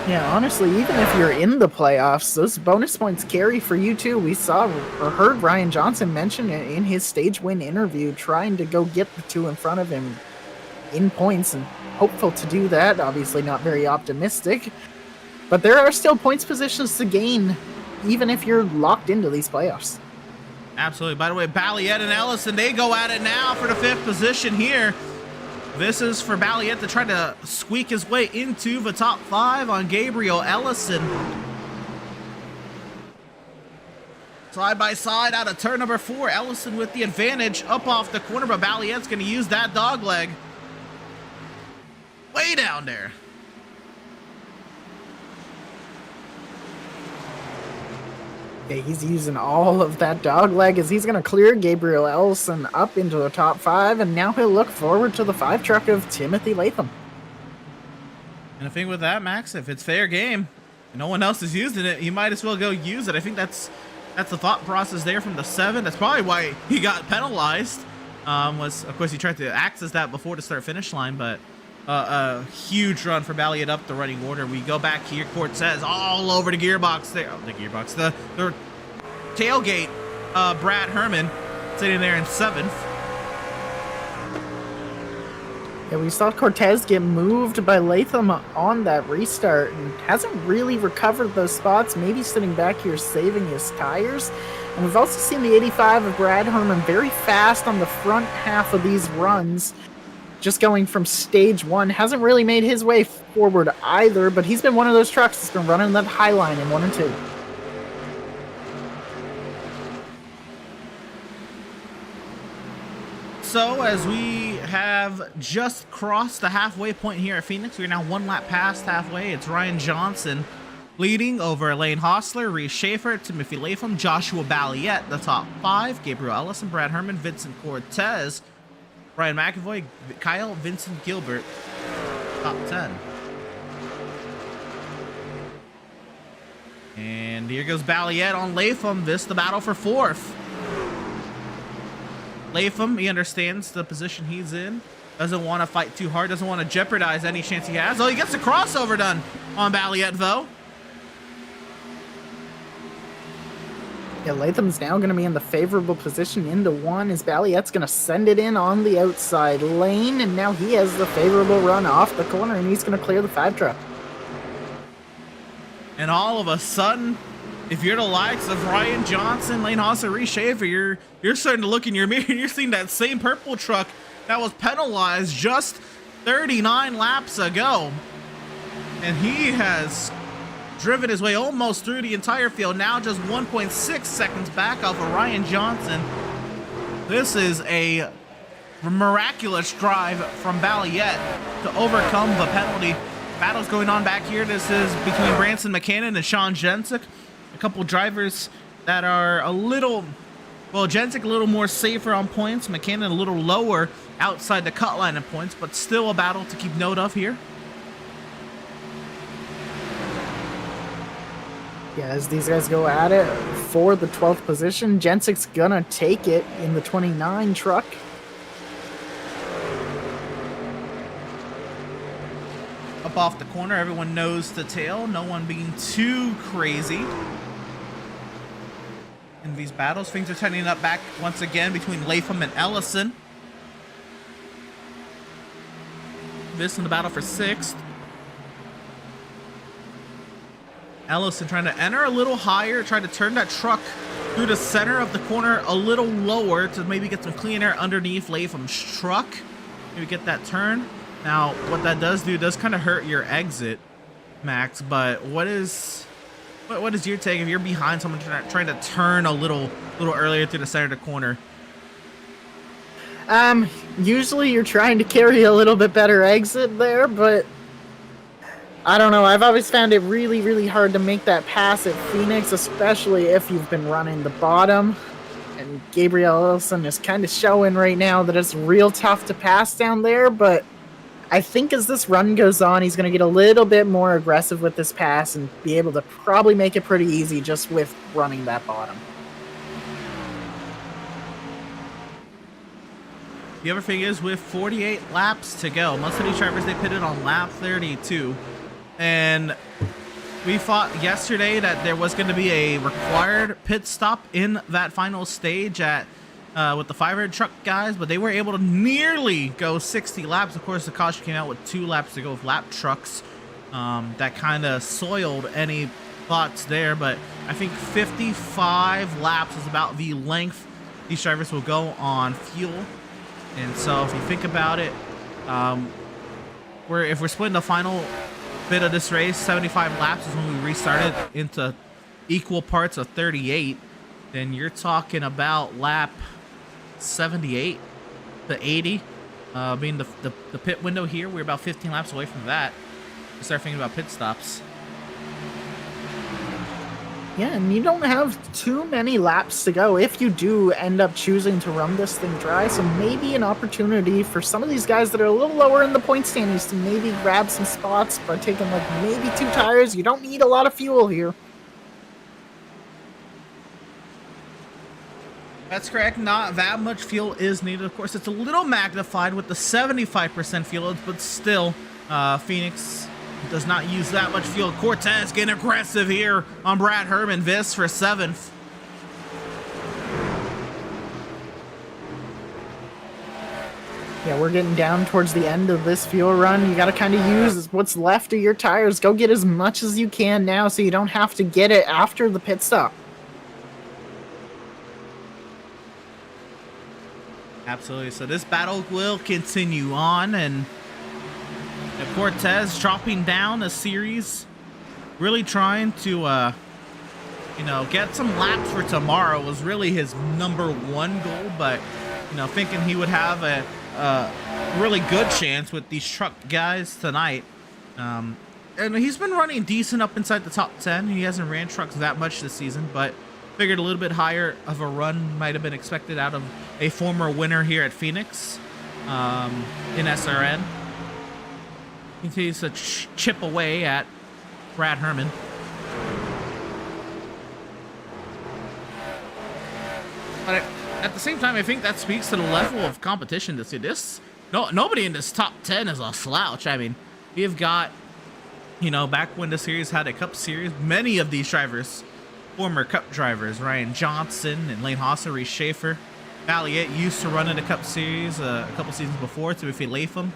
Yeah, honestly, even if you're in the playoffs, those bonus points carry for you too. We saw or heard Ryan Johnson mention it in his stage win interview, trying to go get the 2 in front of him in points, and hopeful to do that. Obviously not very optimistic, but there are still points positions to gain even if you're locked into these playoffs. Absolutely. By the way, Balliet and Ellison, they go at it now for the 5th position here. This is for Balliet to try to squeak his way into the top 5 on Gabriel Ellison. Side by side out of turn number 4. Ellison with the advantage up off the corner, but Balliet's going to use that dog leg way down there. Yeah, he's using all of that dog leg as he's going to clear Gabriel Ellison up into the top 5, and now he'll look forward to the 5 truck of Timothy Latham. And the thing with that, Max, if it's fair game, and no one else is using it, you might as well go use it. I think that's the thought process there from the 7. That's probably why he got penalized. Was, of course, he tried to access that before the start-finish line, but a huge run for Balliet up the running order. We go back here. Cortez all over the gearbox there. Oh, the gearbox. The tailgate. Brad Herman sitting there in 7th. Yeah, we saw Cortez get moved by Latham on that restart and hasn't really recovered those spots, maybe sitting back here saving his tires. And we've also seen the 85 of Brad Herman very fast on the front half of these runs, just going from stage 1. Hasn't really made his way forward either, but he's been one of those trucks that's been running that high line in 1 and 2. So as we have just crossed the halfway point here at Phoenix, we're now 1 lap past halfway. It's Ryan Johnson leading over Lane Hostler, Reese Schaefer, Timothy Latham, Joshua Balliet, the top 5, Gabriel Ellison, Brad Herman, Vincent Cortez, Ryan McAvoy, Kyle Vincent Gilbert, top 10. And here goes Balliet on Latham. This the battle for 4th. Latham, he understands the position he's in. Doesn't want to fight too hard. Doesn't want to jeopardize any chance he has. Oh, he gets the crossover done on Balliet, though. Yeah, Latham's now going to be in the favorable position into 1 as Balliet's going to send it in on the outside lane, and now he has the favorable run off the corner, and he's going to clear the 5 truck. And all of a sudden, if you're the likes of Ryan Johnson, Lane Hostler, Reese Schaefer, you're starting to look in your mirror and you're seeing that same purple truck that was penalized just 39 laps ago. And he has driven his way almost through the entire field, now just 1.6 seconds back off of Ryan Johnson. This is a miraculous drive from Balliet to overcome the penalty. Battle's going on back here. This is between Branson McCannon and Sean Jensick. A couple drivers that are a little, well, Jensick a little more safer on points, McCannon a little lower outside the cut line of points, but still a battle to keep note of here. Yeah, as these guys go at it for the 12th position, Jensick's gonna take it in the 29 truck. Up off the corner, everyone knows the tail, no one being too crazy in these battles. Things are tightening up back once again between Latham and Ellison. This in the battle for 6th. Ellison trying to enter a little higher, try to turn that truck through the center of the corner a little lower to maybe get some clean air underneath Latham's truck. Maybe get that turn. Now, what that does kind of hurt your exit, Max, but what is your take if you're behind someone trying to turn a little earlier through the center of the corner? Usually you're trying to carry a little bit better exit there, but I don't know. I've always found it really, really hard to make that pass at Phoenix, especially if you've been running the bottom. And Gabriel Ellison is kind of showing right now that it's real tough to pass down there, but I think as this run goes on, he's going to get a little bit more aggressive with this pass and be able to probably make it pretty easy just with running that bottom. The other thing is, with 48 laps to go, most of these drivers, they pitted on lap 32. And we thought yesterday that there was going to be a required pit stop in that final stage at with the 500 truck guys, but they were able to nearly go 60 laps. Of course, the caution came out with 2 laps to go with lap trucks. That kind of soiled any thoughts there, but I think 55 laps is about the length these drivers will go on fuel. And so if you think about it, if we're splitting the final bit of this race, 75 laps is when we restarted into equal parts of 38, then you're talking about lap 78 to 80 being the pit window here. We're about 15 laps away from that. We start thinking about pit stops. Yeah, and you don't have too many laps to go if you do end up choosing to run this thing dry. So maybe an opportunity for some of these guys that are a little lower in the point standings to maybe grab some spots by taking like maybe 2 tires. You don't need a lot of fuel here. That's correct. Not that much fuel is needed. Of course, it's a little magnified with the 75% fuel, but still, Phoenix does not use that much fuel. Cortez getting aggressive here on Brad Herman. Vis for 7th. Yeah, we're getting down towards the end of this fuel run. You got to kind of use what's left of your tires. Go get as much as you can now so you don't have to get it after the pit stop. Absolutely. So this battle will continue on, and Cortez dropping down a series, really trying to, get some laps for tomorrow was really his #1 goal, but, thinking he would have a really good chance with these truck guys tonight. And he's been running decent up inside the top 10. He hasn't ran trucks that much this season, but figured a little bit higher of a run might have been expected out of a former winner here at Phoenix in SRN. He continues to chip away at Brad Herman. But at the same time, I think that speaks to the level of competition this year. Nobody in this top 10 is a slouch. I mean, you've got, back when the series had a Cup series, many of these drivers, former Cup drivers, Ryan Johnson and Lane Hosser, Reese Schaefer. Valiant used to run in the Cup series a couple seasons before, Timothy Latham.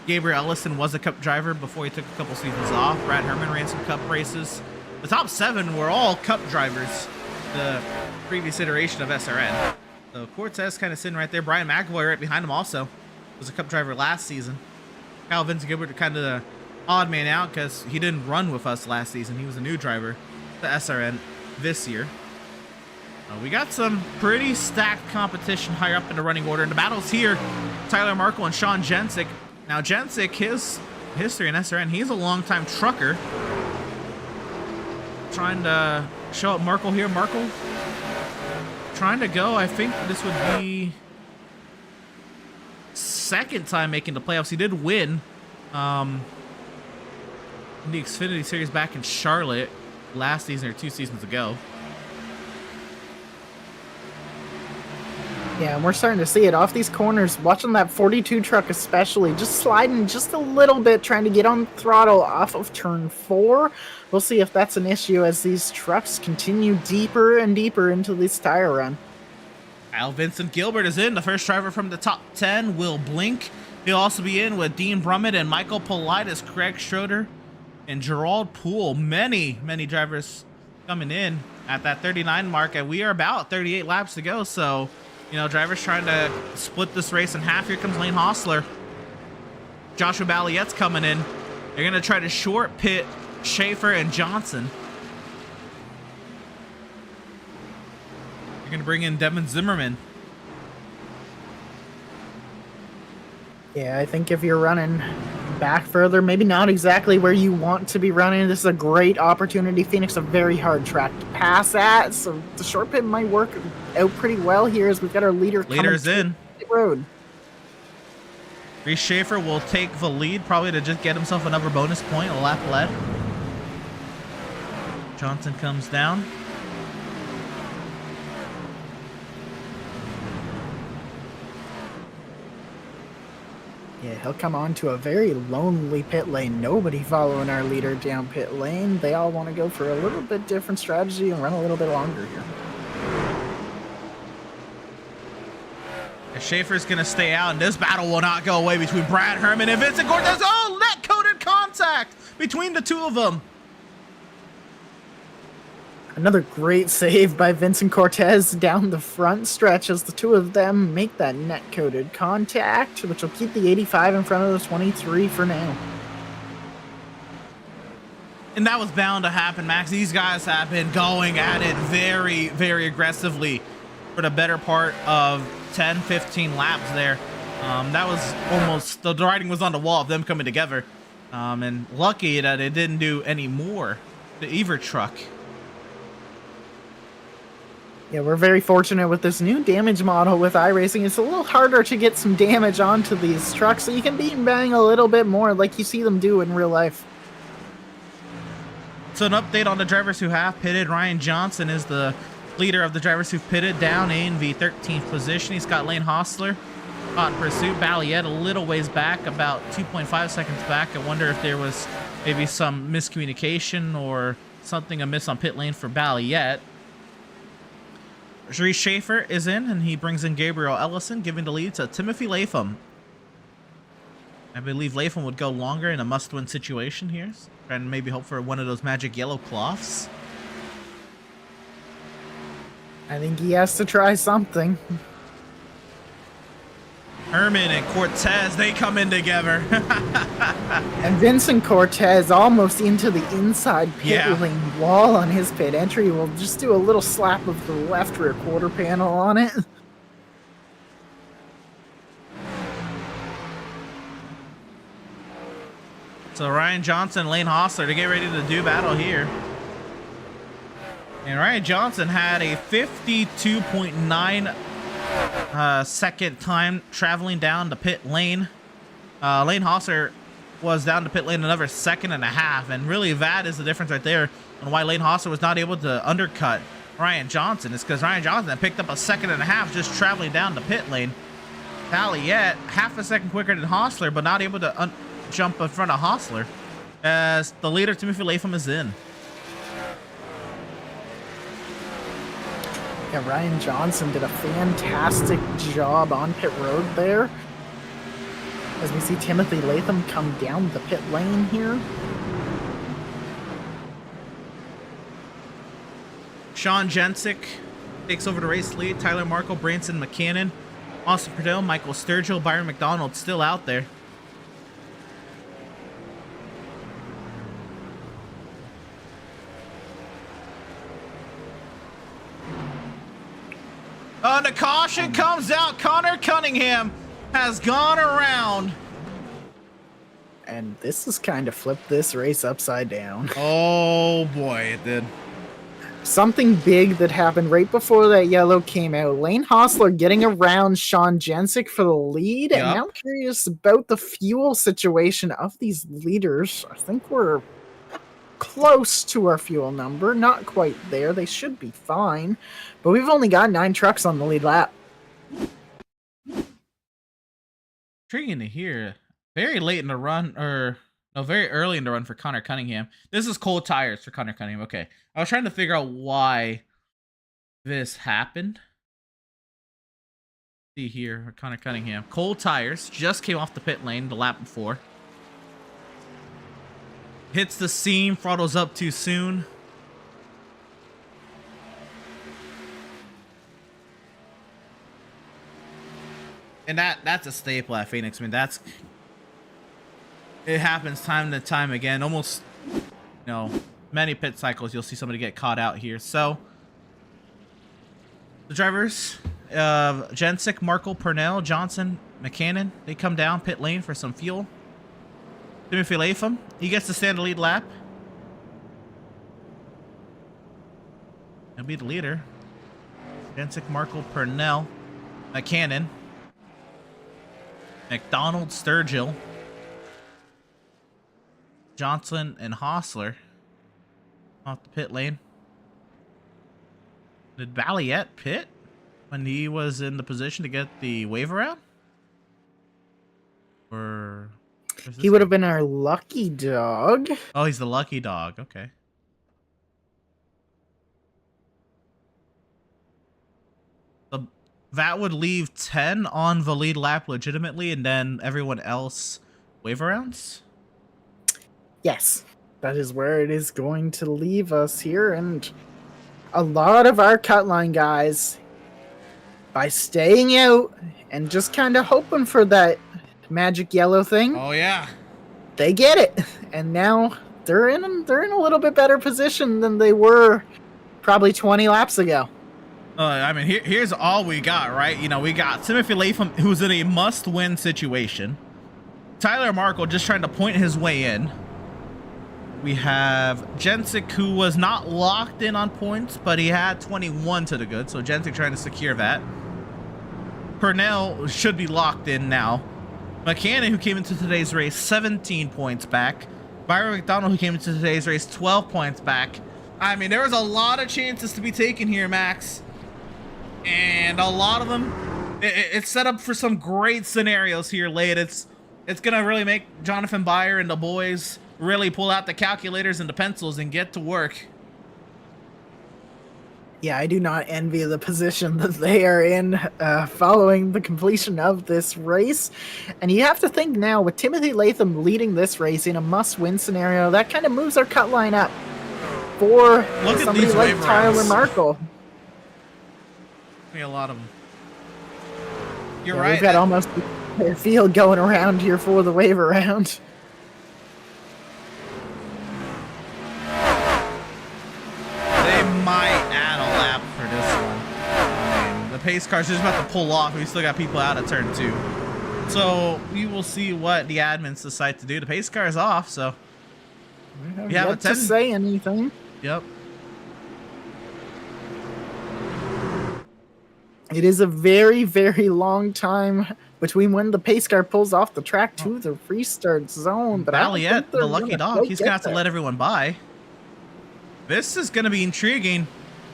Gabriel Ellison was a Cup driver before he took a couple seasons off. Brad Herman ran some Cup races. The top 7 were all Cup drivers, the previous iteration of SRN. So Cortez kind of sitting right there. Brian McAvoy right behind him also was a Cup driver last season. Kyle Vincent Gilbert kind of the odd man out because he didn't run with us last season. He was a new driver to SRN this year. We got some pretty stacked competition higher up in the running order. And the battle's here. Tyler Markle and Sean Jensick. Now Jensick, his history in SRN, he's a longtime trucker. Trying to show up Markle here. Markle trying to go. I think this would be second time making the playoffs. He did win in the Xfinity Series back in Charlotte last season or 2 seasons ago. Yeah, and we're starting to see it off these corners. Watching that 42 truck especially, just sliding just a little bit, trying to get on throttle off of turn 4. We'll see if that's an issue as these trucks continue deeper and deeper into this tire run. Kyle Vincent Gilbert is in, the first driver from the top 10, Will Blink. He'll also be in with Dean Brummett and Michael Politis, Craig Schroeder, and Gerald Poole. Many drivers coming in at that 39 mark, and we are about 38 laps to go, so drivers trying to split this race in half. Here comes Lane Hostler. Joshua Balliette's coming in. They're going to try to short pit Schaefer and Johnson. They're going to bring in Devin Zimmerman. Yeah, I think if you're running back further, maybe not exactly where you want to be running, this is a great opportunity. Phoenix, a very hard track to pass at, so the short pit might work out pretty well here as we've got our leader's in the road. Reese Schaefer will take the lead, probably to just get himself another bonus point, a lap led. Johnson comes down. Yeah, he'll come on to a very lonely pit lane. Nobody following our leader down pit lane. They all want to go for a little bit different strategy and run a little bit longer here. Schaefer's going to stay out, and this battle will not go away between Brad Herman and Vincent Cortez. Oh, net-coated contact between the two of them. Another great save by Vincent Cortez down the front stretch as the two of them make that net-coated contact, which will keep the 85 in front of the 23 for now. And that was bound to happen, Max. These guys have been going at it very, very aggressively for the better part of 10, 15 laps there. That was almost, the writing was on the wall of them coming together. And lucky that it didn't do any more, the Ever truck. Yeah, we're very fortunate with this new damage model with iRacing. It's a little harder to get some damage onto these trucks, so you can beat and bang a little bit more like you see them do in real life. So an update on the drivers who have pitted. Ryan Johnson is the leader of the drivers who've pitted, down in the 13th position. He's got Lane Hostler hot in pursuit. Balliette a little ways back, about 2.5 seconds back. I wonder if there was maybe some miscommunication or something amiss on pit lane for Balliette. Reese Schaefer is in, and he brings in Gabriel Ellison, giving the lead to Timothy Latham. I believe Latham would go longer in a must-win situation here. Trying to maybe hope for one of those magic yellow cloths. I think he has to try something. Herman and Cortez, they come in together. And Vincent Cortez almost into the inside pit lane wall on his pit entry. Will just do a little slap of the left rear quarter panel on it. So Ryan Johnson, Lane Hostler to get ready to do battle here. And Ryan Johnson had a 52.9 second time traveling down the pit lane. Lane Hostler was down to pit lane another second and a half. And really that is the difference right there on why Lane Hostler was not able to undercut Ryan Johnson. It's because Ryan Johnson picked up a second and a half just traveling down the pit lane. Valiette, half a second quicker than Hostler, but not able to jump in front of Hostler as the leader Timothy Latham is in. Yeah, Ryan Johnson did a fantastic job on pit road there. As we see Timothy Latham come down the pit lane here. Sean Jensick takes over the race lead. Tyler Markle, Branson McCannon, Austin Purdell, Michael Sturgill, Byron McDonald still out there. The caution comes out. Connor Cunningham has gone around. And this has kind of flipped this race upside down. Oh boy, it did. Something big that happened right before that yellow came out. Lane Hostler getting around Sean Jensick for the lead. Yep. And now I'm curious about the fuel situation of these leaders. I think we're close to our fuel number. Not quite there. They should be fine. But we've only got 9 trucks on the lead lap. Intriguing to hear. Very late in the run, or no, very early in the run for Connor Cunningham. This is cold tires for Connor Cunningham. Okay. I was trying to figure out why this happened. See here, Connor Cunningham. Cold tires. Just came off the pit lane the lap before. Hits the seam, throttles up too soon. And that's a staple at Phoenix. I mean, it happens time to time again. Almost, many pit cycles you'll see somebody get caught out here. So the drivers, Jensick, Markle, Purnell, Johnson, McCannon, they come down pit lane for some fuel. Timothy Latham, he gets to stand the lead lap. He'll be the leader. Jensick, Markle, Purnell, McCannon, McDonald, Sturgill, Johnson, and Hostler off the pit lane. Did Valiette pit when he was in the position to get the wave around? Or he would have been our lucky dog. Oh, he's the lucky dog. Okay. That would leave 10 on the lead lap legitimately, and then everyone else wave arounds? Yes, that is where it is going to leave us here. And a lot of our cut line guys, by staying out and just kind of hoping for that magic yellow thing. Oh yeah, they get it, and now they're in a little bit better position than they were probably 20 laps ago. I mean, here's all we got, right? We got Timothy Latham, who's in a must-win situation. Tyler Markle just trying to point his way in. We have Jensick, who was not locked in on points, but he had 21 to the good, so Jensick trying to secure that. Purnell should be locked in now. McCannon, who came into today's race, 17 points back. Byron McDonald, who came into today's race, 12 points back. I mean, there was a lot of chances to be taken here, Max. And a lot of them, it's set up for some great scenarios here late. It's going to really make Jonathan Byer and the boys really pull out the calculators and the pencils and get to work. Yeah, I do not envy the position that they are in following the completion of this race. And you have to think now, with Timothy Latham leading this race in a must-win scenario, that kind of moves our cut line up for Look at somebody these like wave Tyler runs. Markle. Be a lot of them. You're Yeah, right. We've got almost a field going around here for the wave around. They might add a lap for this one. I mean, the pace car's just about to pull off. We still got people out of turn 2. So we will see what the admins decide to do. The pace car is off, so We we have a yet to 10. say anything. Yep. It is a very, very long time between when the pace car pulls off the track to the restart zone. But I don't think Valiette, they're the lucky gonna dog, quite he's get gonna have to there. let everyone by. This is gonna be intriguing.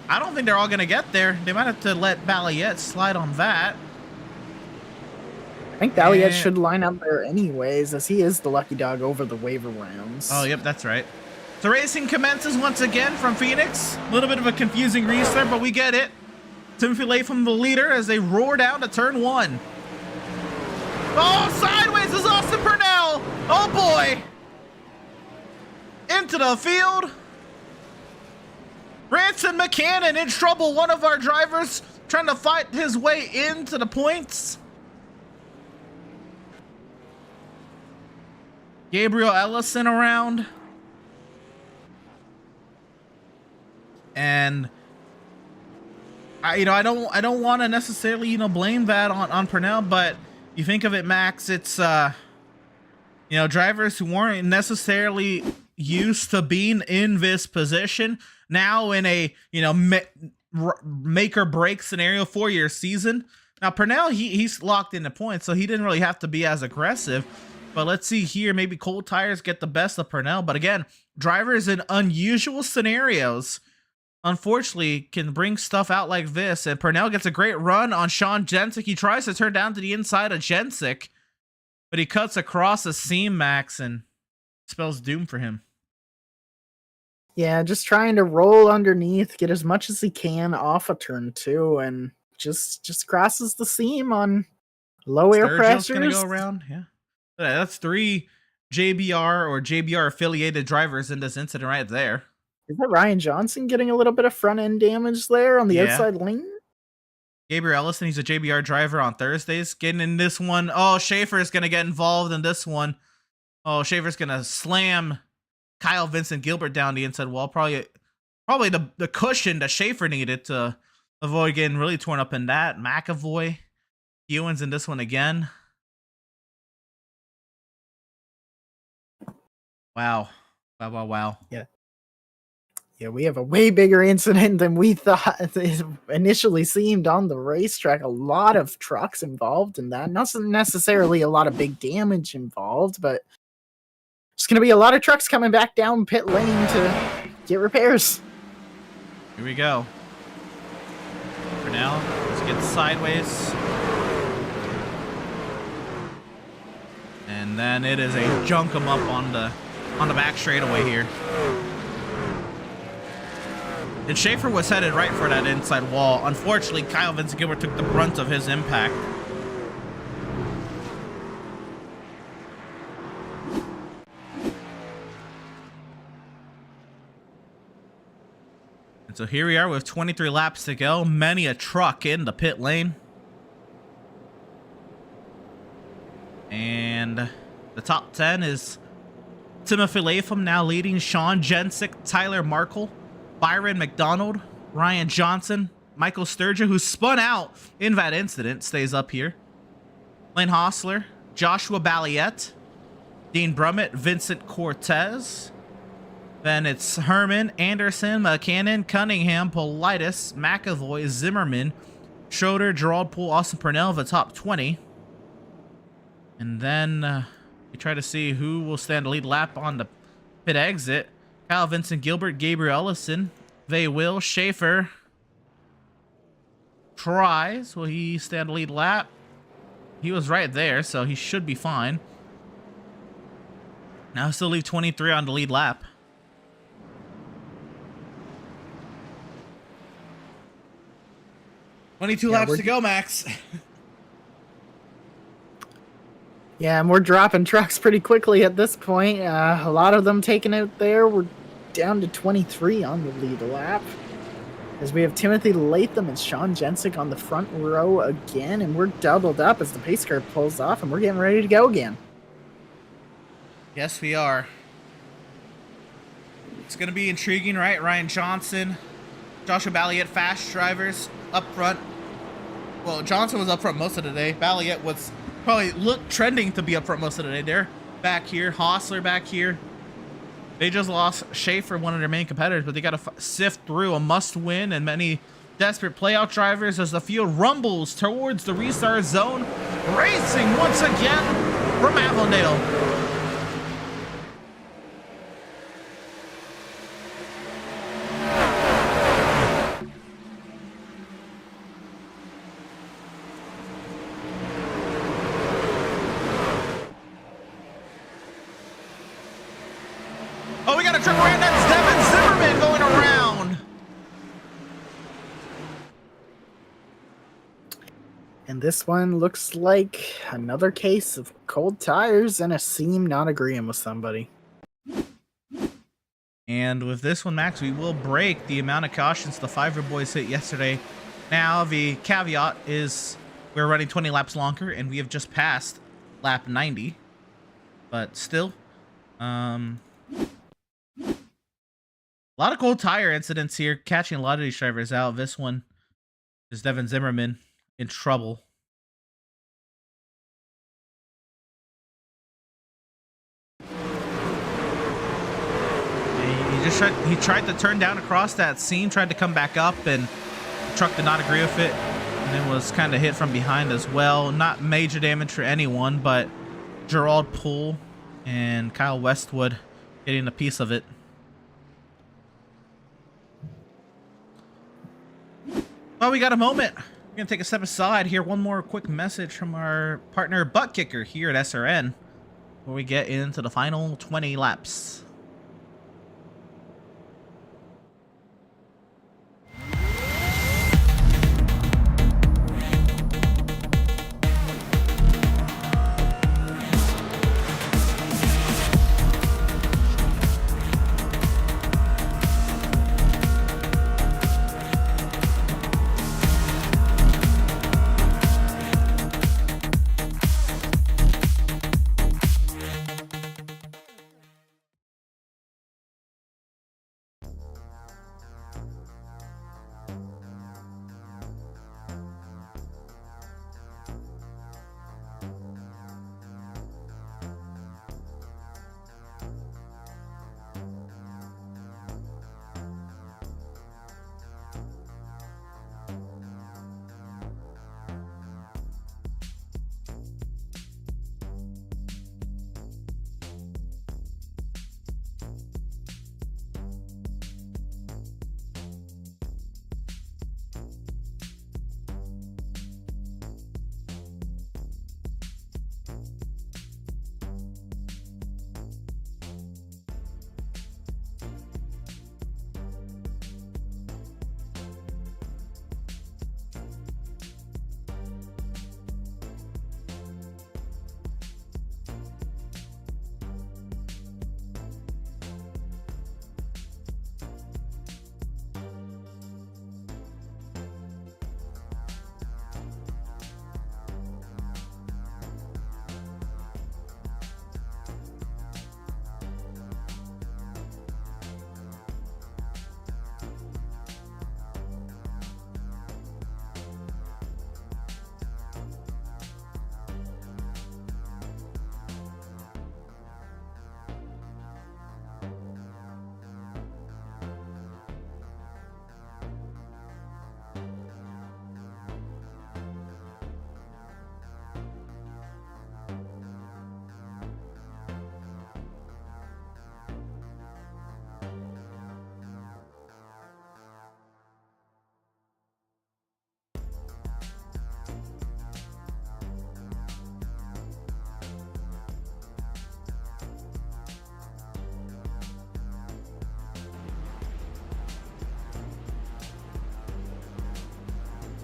I don't think they're all gonna get there. They might have to let Valiette slide on that. I think Valiette And- should line up there anyways, as he is the lucky dog over the waiver rounds. Oh, yep, that's right. So racing commences once again from Phoenix. A little bit of a confusing restart, but we get it. Timothy Latham, the leader, as they roar down to turn 1. Oh, sideways is Austin Purnell. Oh boy. Into the field. Ranson McCannon in trouble. One of our drivers trying to fight his way into the points. Gabriel Ellison around. And I don't want to necessarily, blame that on Purnell, but you think of it, Max, it's drivers who weren't necessarily used to being in this position now in a make or break scenario, 4-year season. Now Purnell, he's locked into points, so he didn't really have to be as aggressive. But let's see here, maybe cold tires get the best of Purnell. But again, drivers in unusual scenarios, unfortunately, can bring stuff out like this. And Purnell gets a great run on Sean Jensick. He tries to turn down to the inside of Jensick, but he cuts across the seam, Max, and spells doom for him. Yeah, just trying to roll underneath, get as much as he can off of turn 2, and just crosses the seam on low air Sturgill's pressures. gonna go around, yeah. That's 3 JBR or JBR affiliated drivers in this incident right there. Is that Ryan Johnson getting a little bit of front end damage there on the Yeah. outside lane? Gabriel Ellison, he's a JBR driver on Thursdays, getting in this one. Oh, Schaefer is going to get involved in this one. Oh, Schaefer's going to slam Kyle Vincent Gilbert down the inside wall. Probably the cushion that Schaefer needed to avoid getting really torn up in that. McAvoy, Ewens in this one again. Wow. Wow. Yeah, we have a way bigger incident than we thought it initially seemed on the racetrack. A lot of trucks involved in that. Not necessarily a lot of big damage involved, but there's going to be a lot of trucks coming back down pit lane to get repairs. Here we go. For now, let's get sideways. And then it is a junk 'em up on the back straightaway here. And Schaefer was headed right for that inside wall. Unfortunately, Kyle Vincent Gilbert took the brunt of his impact. And so here we are with 23 laps to go. Many a truck in the pit lane. And the top 10 is Timothy Latham now leading, Sean Jensick, Tyler Markle, Byron McDonald, Ryan Johnson, Michael Sturgeon, who spun out in that incident, stays up here. Lane Hostler, Joshua Balliette, Dean Brummett, Vincent Cortez. Then it's Herman, Anderson, McCannon, Cunningham, Politis, McAvoy, Zimmerman, Schroeder, Gerald Poole, Austin Purnell, the top 20. And then we try to see who will stand the lead lap on the pit exit. Kyle Vincent Gilbert, Gabriel Ellison. They will. Schaefer tries. Will he stand the lead lap? He was right there, so he should be fine. Now still leave 23 on the lead lap. 22 Yeah, laps to go, Max. Yeah, and we're dropping trucks pretty quickly at this point. A lot of them taken out there. We're down to 23 on the lead lap. As we have Timothy Latham and Sean Jensick on the front row again, and we're doubled up as the pace car pulls off, and we're getting ready to go again. Yes, we are. It's going to be intriguing, right? Ryan Johnson, Joshua Balliet, fast drivers up front. Well, Johnson was up front most of the day. Balliet was probably trending to be up front most of the day. They're back here. Hostler back here. They just lost Schaefer, one of their main competitors, but they got to sift through a must-win and many desperate playout drivers as the field rumbles towards the restart zone. Racing once again from Avondale. Oh, we got a triple around. That's Devin Zimmerman going around. And this one looks like another case of cold tires and a seam not agreeing with somebody. And with this one, Max, we will break the amount of cautions the Fiverr boys hit yesterday. Now, the caveat is we're running 20 laps longer, and we have just passed lap 90. But still, a lot of cold tire incidents here, catching a lot of these drivers out. This one is Devin Zimmerman in trouble. He tried to turn down across that seam, tried to come back up, and the truck did not agree with it, and then was kind of hit from behind as well. Not major damage for anyone, but Gerald Poole and Kyle Westwood getting a piece of it. Well, we got a moment. We're going to take a step aside here. One more quick message from our partner Butt Kicker here at SRN before we get into the final 20 laps.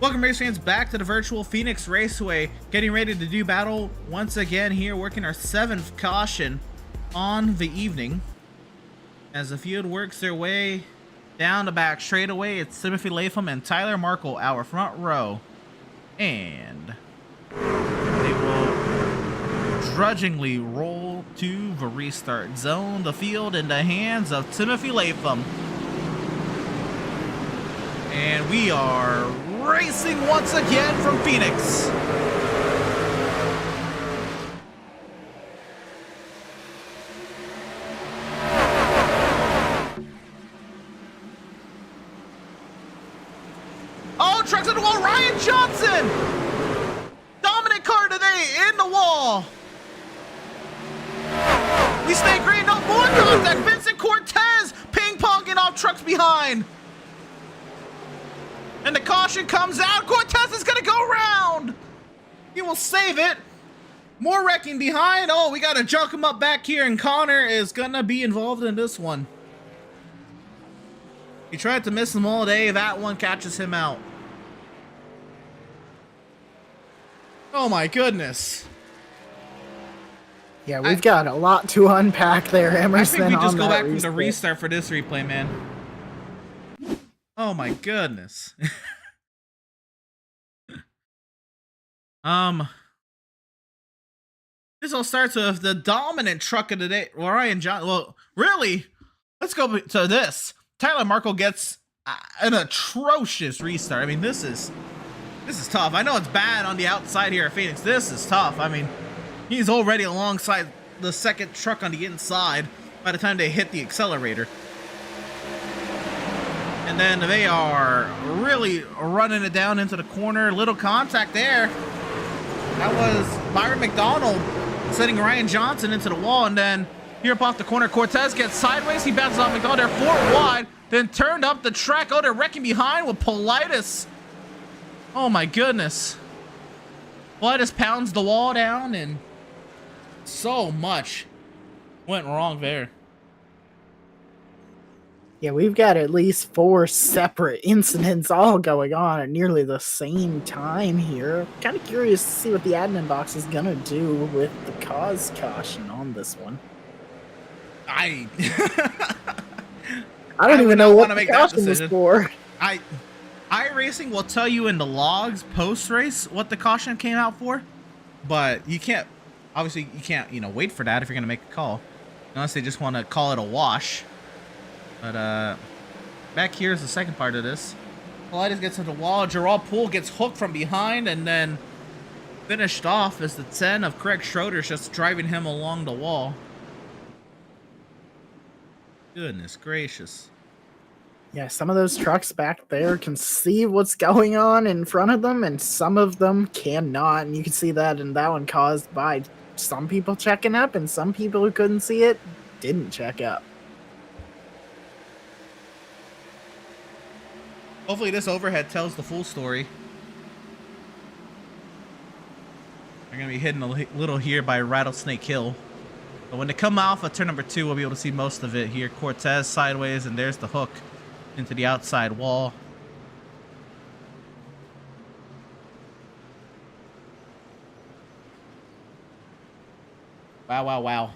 Welcome, race fans, back to the virtual Phoenix Raceway. Getting ready to do battle once again here, working our 7th caution on the evening. As the field works their way down the back straightaway, it's Timothy Latham and Tyler Markle, our front row. And they will drudgingly roll to the restart zone. The field in the hands of Timothy Latham. And we are racing once again from Phoenix. Oh, trucks in the wall. Ryan Johnson. Dominant car today in the wall. We stay green. No more contact. Vincent Cortez ping-ponging off trucks behind. And the caution comes out. Cortez is going to go around. He will save it. More wrecking behind. Oh, we got to junk him up back here. And Connor is going to be involved in this one. He tried to miss them all day. That one catches him out. Oh, my goodness. Yeah, we've got a lot to unpack there, Emerson. I think we just on go that back from the restart. restart for this replay, man. Oh my goodness. This all starts with the dominant truck of the day, Ryan John. Well, really, let's go to this. Tyler Markle gets an atrocious restart. I mean, this is tough. I know it's bad on the outside here at Phoenix. This is tough. I mean, he's already alongside the second truck on the inside by the time they hit the accelerator. And then they are really running it down into the corner. Little contact there. That was Byron McDonald sending Ryan Johnson into the wall. And then here up off the corner, Cortez gets sideways. He bounces off McDonald. They're 4 wide. Then turned up the track. Oh, they're wrecking behind with Politis. Oh, my goodness. Politis pounds the wall down. And so much went wrong there. Yeah, we've got at least 4 separate incidents all going on at nearly the same time here. Kind of curious to see what the admin box is gonna do with the cause caution on this one. I don't even know what the caution was for. iRacing will tell you in the logs post-race what the caution came out for, but you can't, obviously you can't, wait for that if you're gonna make a call, unless they just want to call it a wash. But back here is the second part of this. Politis gets into the wall. Gerald Poole gets hooked from behind and then finished off as the 10 of Craig Schroeder's just driving him along the wall. Goodness gracious. Yeah, some of those trucks back there can see what's going on in front of them, and some of them cannot. And you can see that in that one caused by some people checking up, and some people who couldn't see it didn't check up. Hopefully this overhead tells the full story. They're going to be hidden a little here by Rattlesnake Hill. But when they come off of turn number 2, we'll be able to see most of it here. Cortez sideways, and there's the hook into the outside wall. Wow, wow, wow.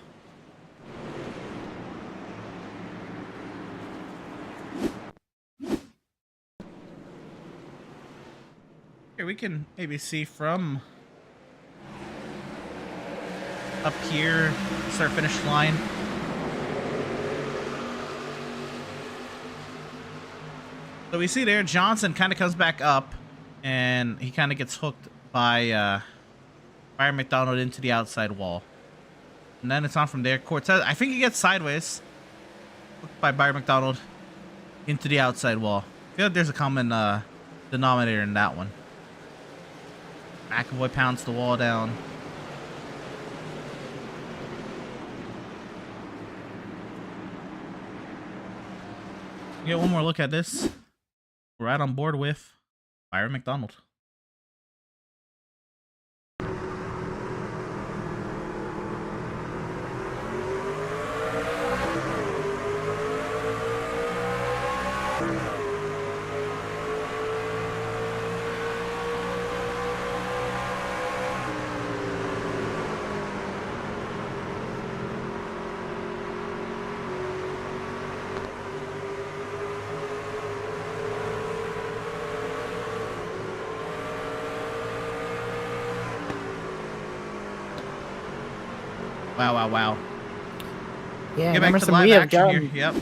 Here we can maybe see from up here, start finish line. So we see there Johnson kind of comes back up and he kind of gets hooked by Byron McDonald into the outside wall. And then it's on from there. Cortez, I think he gets sideways hooked by Byron McDonald into the outside wall. I feel like there's a common denominator in that one. McAvoy pounds the wall down. Get one more look at this. We're right on board with Byron McDonald. Wow. Yeah, Get back to Emerson, live we have action here. gotten Yep.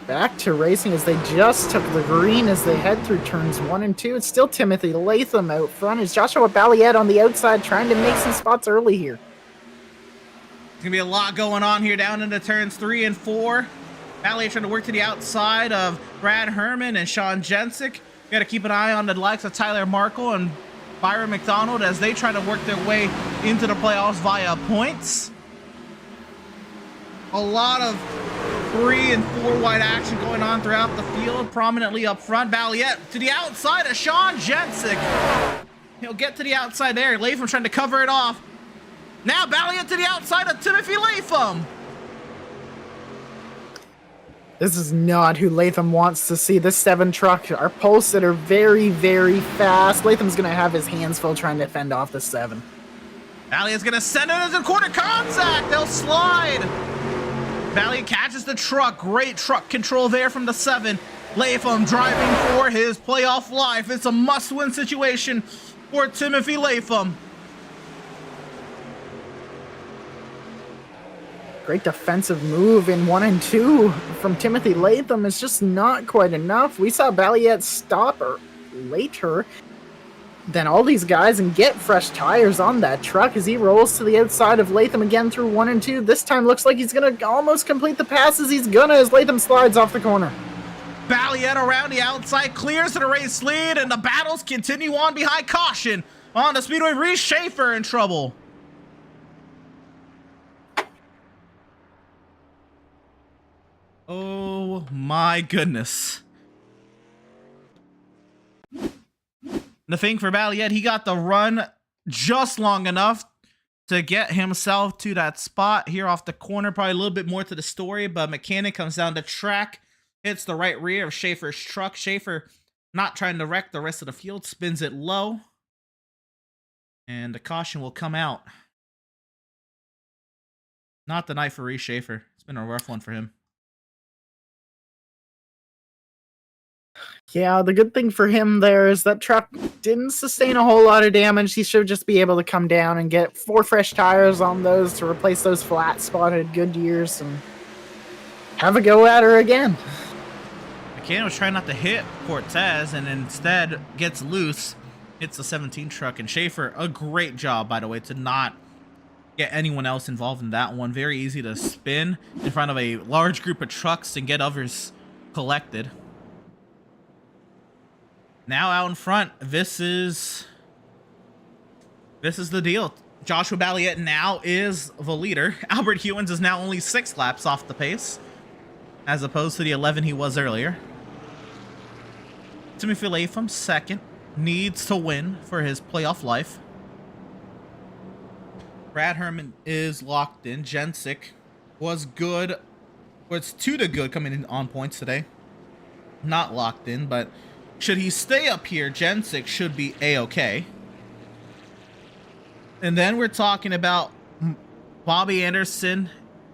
back to racing as they just took the green as they head through turns 1 and 2. It's still Timothy Latham out front. It's Joshua Balliet on the outside trying to make some spots early here. There's going to be a lot going on here down into turns 3 and 4. Balliet trying to work to the outside of Brad Herman and Sean Jensick. Got to keep an eye on the likes of Tyler Markle and Byron McDonald as they try to work their way into the playoffs via points. A lot of 3 and 4 wide action going on throughout the field, prominently up front. Balliet to the outside of Sean Jensick. He'll get to the outside there. Latham trying to cover it off. Now Balliet to the outside of Timothy Latham. This is not who Latham wants to see. This 7 truck are posted are very, very fast. Latham's going to have his hands full trying to fend off the 7. Balliet's going to send it as a quarter contact. They'll slide. Balliet catches the truck. Great truck control there from the 7. Latham driving for his playoff life. It's a must-win situation for Timothy Latham. Great defensive move in 1 and 2 from Timothy Latham is just not quite enough. We saw Balliet stop later than all these guys and get fresh tires on that truck as he rolls to the outside of Latham again through 1 and 2. This time looks like he's going to almost complete the passes. He's going to as Latham slides off the corner. Balliet around the outside, clears to the race lead, and the battles continue on behind caution. On the speedway, Reese Schaefer in trouble. Oh my goodness. The thing for Balliet, he got the run just long enough to get himself to that spot here off the corner. Probably a little bit more to the story, but Mechanic comes down the track, hits the right rear of Schaefer's truck. Schaefer not trying to wreck the rest of the field, spins it low, and the caution will come out. Not the night for Reese Schaefer. It's been a rough one for him. Yeah, the good thing for him there is that truck didn't sustain a whole lot of damage. He should just be able to come down and get 4 fresh tires on those to replace those flat spotted Goodyears and have a go at her again. McKenna was trying not to hit Cortez and instead gets loose, hits the 17 truck, and Schaefer, a great job, by the way, to not get anyone else involved in that one. Very easy to spin in front of a large group of trucks and get others collected. Now out in front, this is the deal. Joshua Balliet now is the leader. Albert Hewins is now only 6 laps off the pace, as opposed to the 11 he was earlier. Timothy Latham, second, needs to win for his playoff life. Brad Herman is locked in. Jensick was good, was 2 to good coming in on points today. Not locked in, but should he stay up here, Jensick should be A-okay. And then we're talking about Bobby Anderson,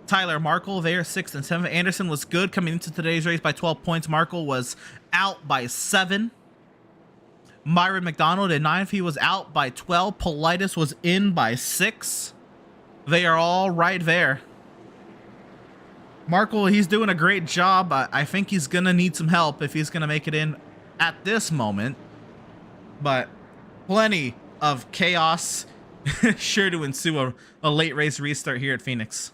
Tyler Markle there, 6th and 7th. Anderson was good coming into today's race by 12 points. Markle was out by 7. Myron McDonald at 9th. He was out by 12. Politis was in by 6. They are all right there. Markle, he's doing a great job. I think he's going to need some help if he's going to make it in at this moment, but plenty of chaos sure to ensue a late race restart here at Phoenix.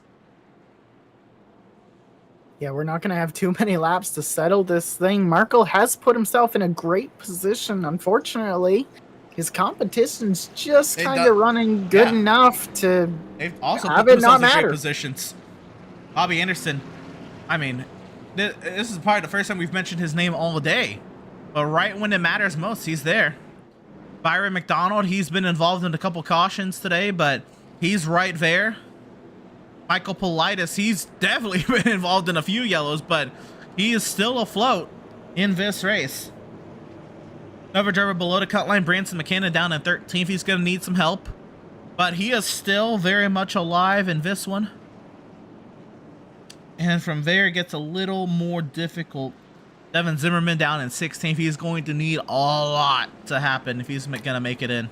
Yeah, we're not going to have too many laps to settle this thing. Markle has put himself in a great position. Unfortunately, his competition's just kind of running good enough to they've also have put it not themselves in matter. great positions. Bobby Anderson, I mean, this is probably the first time we've mentioned his name all day. But right when it matters most, he's there. Byron McDonald, he's been involved in a couple cautions today, but he's right there. Michael Politis, he's definitely been involved in a few yellows, but he is still afloat in this race. Another driver below the cut line, Branson McKenna down in 13th. He's going to need some help, but he is still very much alive in this one. And from there, it gets a little more difficult. Devin Zimmerman down in 16th. He's going to need a lot to happen if he's going to make it in.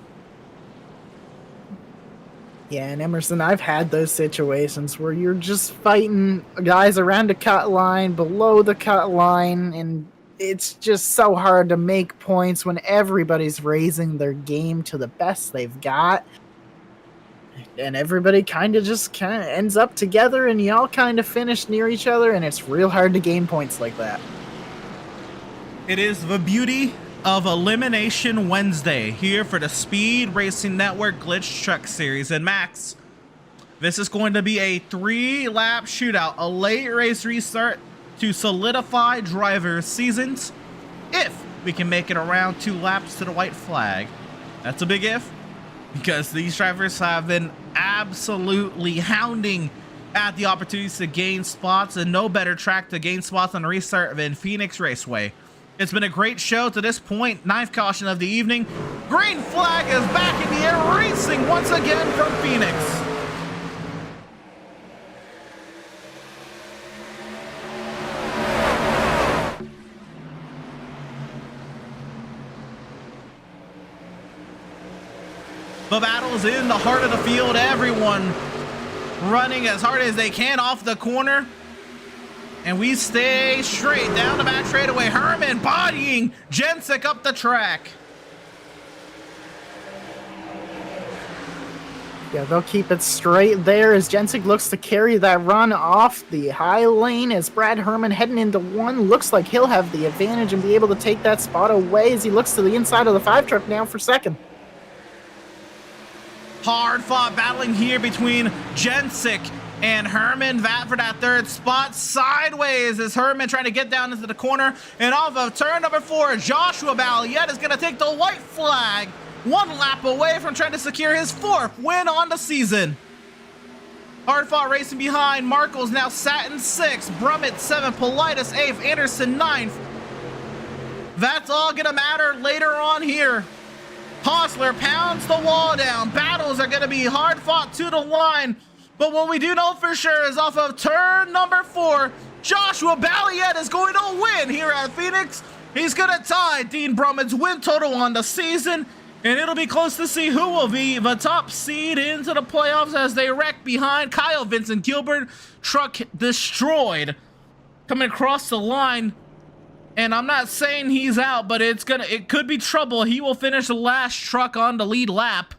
Yeah, and Emerson, I've had those situations where you're just fighting guys around the cut line, below the cut line, and it's just so hard to make points when everybody's raising their game to the best they've got. And everybody kind of ends up together, and you all kind of finish near each other, and it's real hard to gain points like that. It is the beauty of Elimination Wednesday here for the Speed Racing Network Glytch Truck Series. And Max, this is going to be a 3-lap shootout, a late race restart to solidify drivers' seasons if we can make it around 2 laps to the white flag. That's a big if, because these drivers have been absolutely hounding at the opportunities to gain spots, and no better track to gain spots on the restart than Phoenix Raceway. It's been a great show to this point. 9th caution of the evening. Green flag is back in the air, racing once again from Phoenix. The battle's in the heart of the field. Everyone running as hard as they can off the corner. And we stay straight down the back straightaway. Herman bodying Jensic up the track. Yeah, they'll keep it straight there as Jensic looks to carry that run off the high lane as Brad Herman heading into 1. Looks like he'll have the advantage and be able to take that spot away as he looks to the inside of the 5 truck now for 2nd. Hard fought battling here between Jensic and Herman. That for that 3rd spot. Sideways is Herman trying to get down into the corner. And off of turn number 4, Joshua Balliet is going to take the white flag. 1 lap away from trying to secure his 4th win on the season. Hard fought racing behind. Markle's now Satin 6th. Brummett 7th. Politis 8th. Anderson 9th. That's all going to matter later on here. Hostler pounds the wall down. Battles are going to be hard fought to the line. But what we do know for sure is off of turn number 4, Joshua Balliet is going to win here at Phoenix. He's going to tie Dean Brummett's win total on the season, and it'll be close to see who will be the top seed into the playoffs as they wreck behind Kyle Vincent Gilbert. Truck destroyed coming across the line, and I'm not saying he's out, but it could be trouble. He will finish the last truck on the lead lap.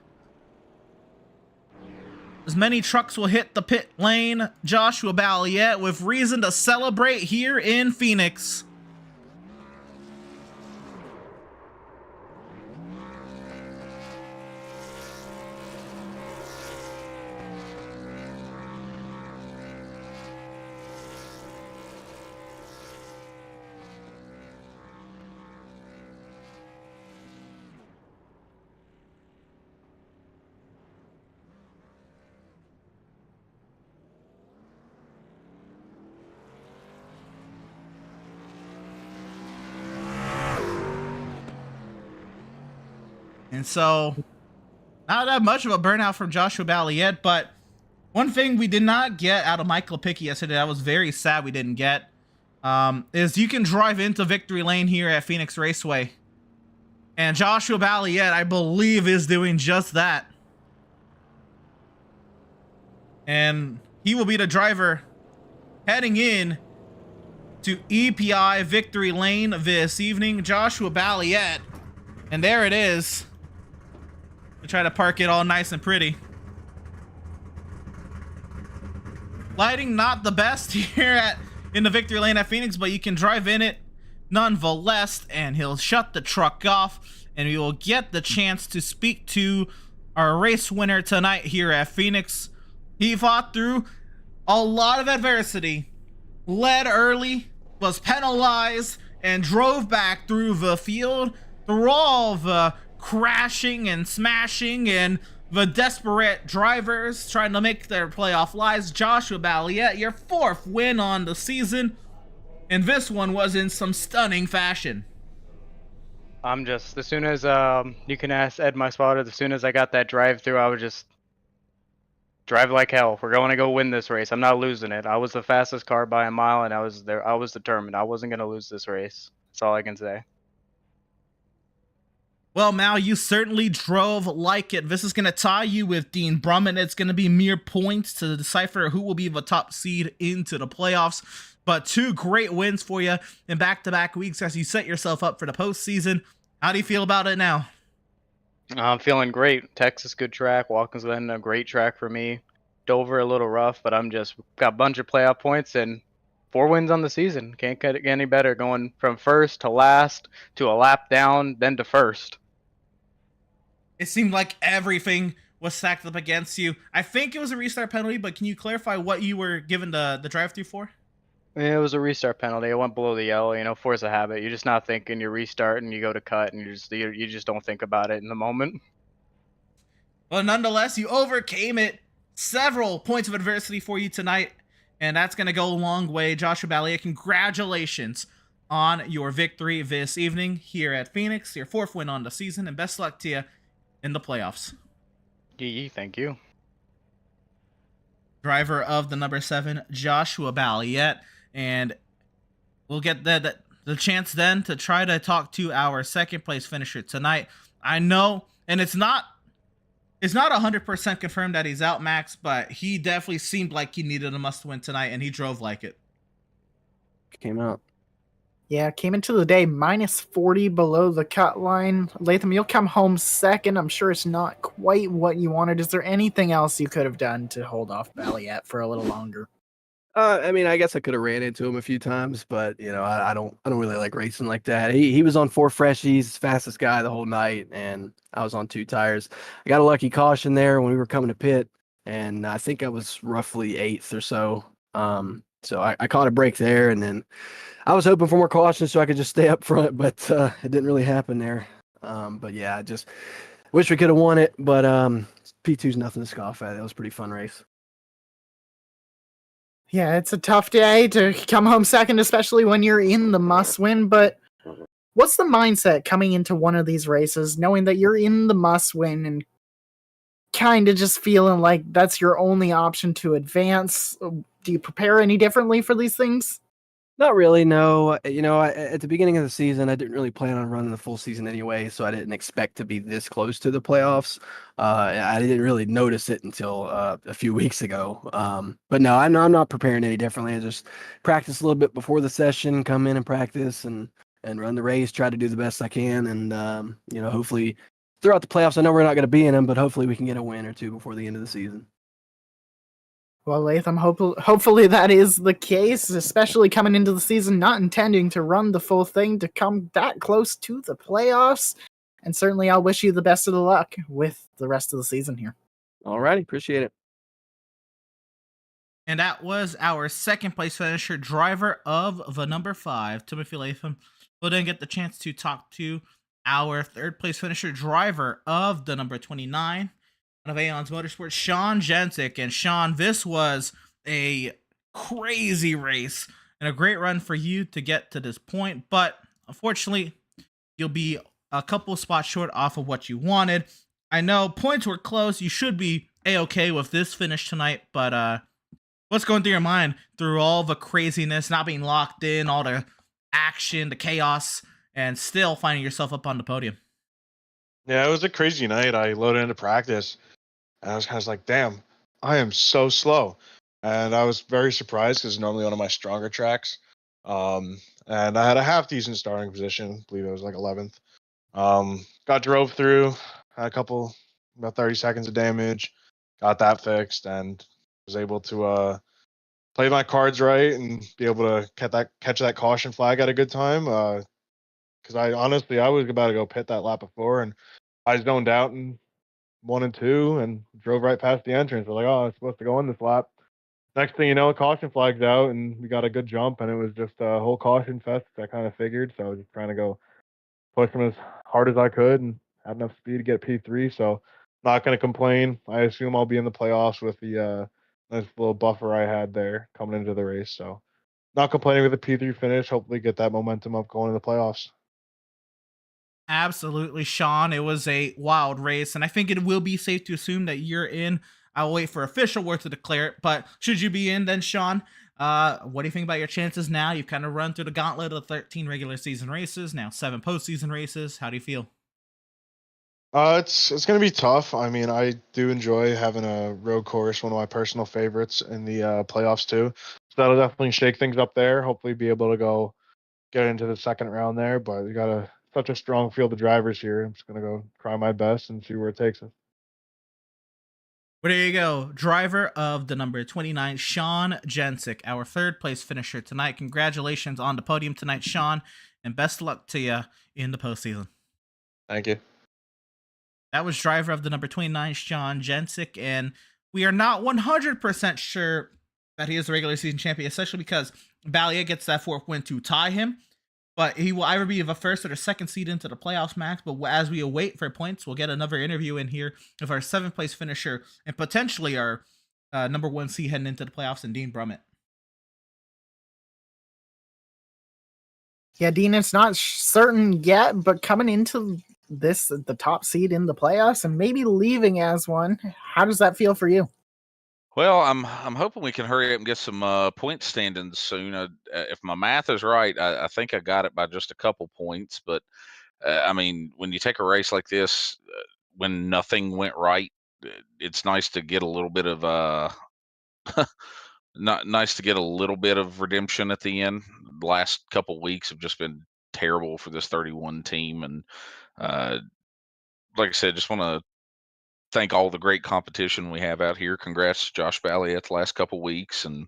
As many trucks will hit the pit lane. Joshua Balliet with reason to celebrate here in Phoenix. And so, not that much of a burnout from Joshua Balliet, but one thing we did not get out of Michael Pickey yesterday, I was very sad we didn't get, is you can drive into victory lane here at Phoenix Raceway. And Joshua Balliet, I believe, is doing just that. And he will be the driver heading in to EPI victory lane this evening. Joshua Balliet. And there it is. We try to park it all nice and pretty. Lighting not the best here in the victory lane at Phoenix, but you can drive in it nonetheless, and he'll shut the truck off, and we will get the chance to speak to our race winner tonight here at Phoenix. He fought through a lot of adversity, led early, was penalized, and drove back through the field through all the crashing and smashing and the desperate drivers trying to make their playoff lives. Joshua Balliet, your 4th win on the season, and this one was in some stunning fashion. I'm just, as soon as you can ask Ed, my spotter, as soon as I got that drive through, I would just drive like hell. We're going to go win this race. I'm not losing it. I was the fastest car by a mile, and I was there. I was determined. I wasn't going to lose this race. That's all I can say. Well, Mal, you certainly drove like it. This is going to tie you with Dean Brumman. It's going to be mere points to decipher who will be the top seed into the playoffs. But 2 great wins for you in back-to-back weeks as you set yourself up for the postseason. How do you feel about it now? I'm feeling great. Texas, good track. Watkins Glen, a great track for me. Dover, a little rough, but I'm just got a bunch of playoff points and 4 wins on the season. Can't get any better. Going from first to last to a lap down, then to first. It seemed like everything was stacked up against you. I think it was a restart penalty, but can you clarify what you were given the drive-through for? It was a restart penalty. It went below the yellow. Force a habit. You're just not thinking. You restart and you go to cut, and you just don't think about it in the moment. Well, nonetheless, you overcame it. Several points of adversity for you tonight, and that's going to go a long way. Joshua Balliet, congratulations on your victory this evening here at Phoenix, your 4th win on the season, and best luck to you in the playoffs. Thank you. Driver of the number 7, Joshua Balliet, and we'll get the chance then to try to talk to our 2nd place finisher tonight. I know, and it's not 100% confirmed that he's out, Max, but he definitely seemed like he needed a must-win tonight, and he drove like it. Came out. Yeah, came into the day minus 40 below the cut line. Latham, you'll come home second. I'm sure it's not quite what you wanted. Is there anything else you could have done to hold off Balliet for a little longer? I mean, I guess I could have ran into him a few times, but I don't really like racing like that. He was on 4 freshies, fastest guy the whole night, and I was on 2 tires. I got a lucky caution there when we were coming to pit, and I think I was roughly 8th or so. So I caught a break there, and then I was hoping for more caution so I could just stay up front, but it didn't really happen there. But yeah, I just wish we could have won it, but P2's nothing to scoff at. That was a pretty fun race. Yeah, it's a tough day to come home second, especially when you're in the must-win, but what's the mindset coming into one of these races, knowing that you're in the must-win and kind of just feeling like that's your only option to advance? Do you prepare any differently for these things? Not really, no. At the beginning of the season, I didn't really plan on running the full season anyway, so I didn't expect to be this close to the playoffs. I didn't really notice it until a few weeks ago. But no, I'm not preparing any differently. I just practice a little bit before the session, come in and practice and run the race, try to do the best I can, and hopefully throughout the playoffs, I know we're not going to be in them, but hopefully we can get a win or 2 before the end of the season. Well, Latham, hopefully that is the case, especially coming into the season, not intending to run the full thing to come that close to the playoffs. And certainly I'll wish you the best of the luck with the rest of the season here. All righty, appreciate it. And that was our 2nd place finisher, driver of the number 5, Timothy Latham. We'll then get the chance to talk to our 3rd place finisher, driver of the number 29, of Aeon's Motorsports, Sean Jensick. And Sean, this was a crazy race and a great run for you to get to this point, but unfortunately, you'll be a couple spots short off of what you wanted. I know points were close. You should be A-okay with this finish tonight, but what's going through your mind through all the craziness, not being locked in, all the action, the chaos, and still finding yourself up on the podium? Yeah, it was a crazy night. I loaded into practice, and I was kind of like, damn, I am so slow. And I was very surprised because it's normally one of my stronger tracks. And I had a half decent starting position. I believe it was like 11th. Drove through, had about 30 seconds of damage, got that fixed, and was able to play my cards right and be able to catch that caution flag at a good time. Because I was about to go pit that lap before, and I zoned out in 1 and 2 and drove right past the entrance. We're like, oh, it's supposed to go in this lap. Next thing you know, a caution flag's out, and we got a good jump, and it was just a whole caution fest. I kind of figured, so I was just trying to go push them as hard as I could and had enough speed to get P3. So not going to complain. I assume I'll be in the playoffs with the nice little buffer I had there coming into the race. So not complaining with the P3 finish. Hopefully get that momentum up going in the playoffs. Absolutely, Sean. It was a wild race, and I think it will be safe to assume that you're in. I'll wait for official word to declare it, but should you be in, then Sean, what do you think about your chances now? You've kind of run through the gauntlet of 13 regular season races, now 7 postseason races. How do you feel? It's gonna be tough. I mean, I do enjoy having a road course, one of my personal favorites in the playoffs too. So that'll definitely shake things up there. Hopefully, be able to go get into the second round there. But we got such a strong field of drivers here. I'm just gonna go try my best and see where it takes us. Well, there you go. Driver of the number 29, Sean Jensick, our third place finisher tonight. Congratulations on the podium tonight, Sean, and best of luck to you in the postseason. Thank you. That was driver of the number 29, Sean Jensick, and we are not 100% sure that he is the regular season champion, especially because Balliet gets that fourth win to tie him. But he will either be the first or the second seed into the playoffs, Max. But as we await for points, we'll get another interview in here of our seventh place finisher and potentially our number 1 seed heading into the playoffs, and Dean Brummett. Yeah, Dean, it's not certain yet, but coming into this, the top seed in the playoffs and maybe leaving as one, how does that feel for you? Well, I'm hoping we can hurry up and get some point standings soon. If my math is right, I think I got it by just a couple points. But I mean, when you take a race like this, when nothing went right, it's nice to get a little bit of not nice to get a little bit of redemption at the end. The last couple weeks have just been terrible for this 31 team, and like I said, just want to thank all the great competition we have out here. Congrats to Josh Balliet the last couple weeks, and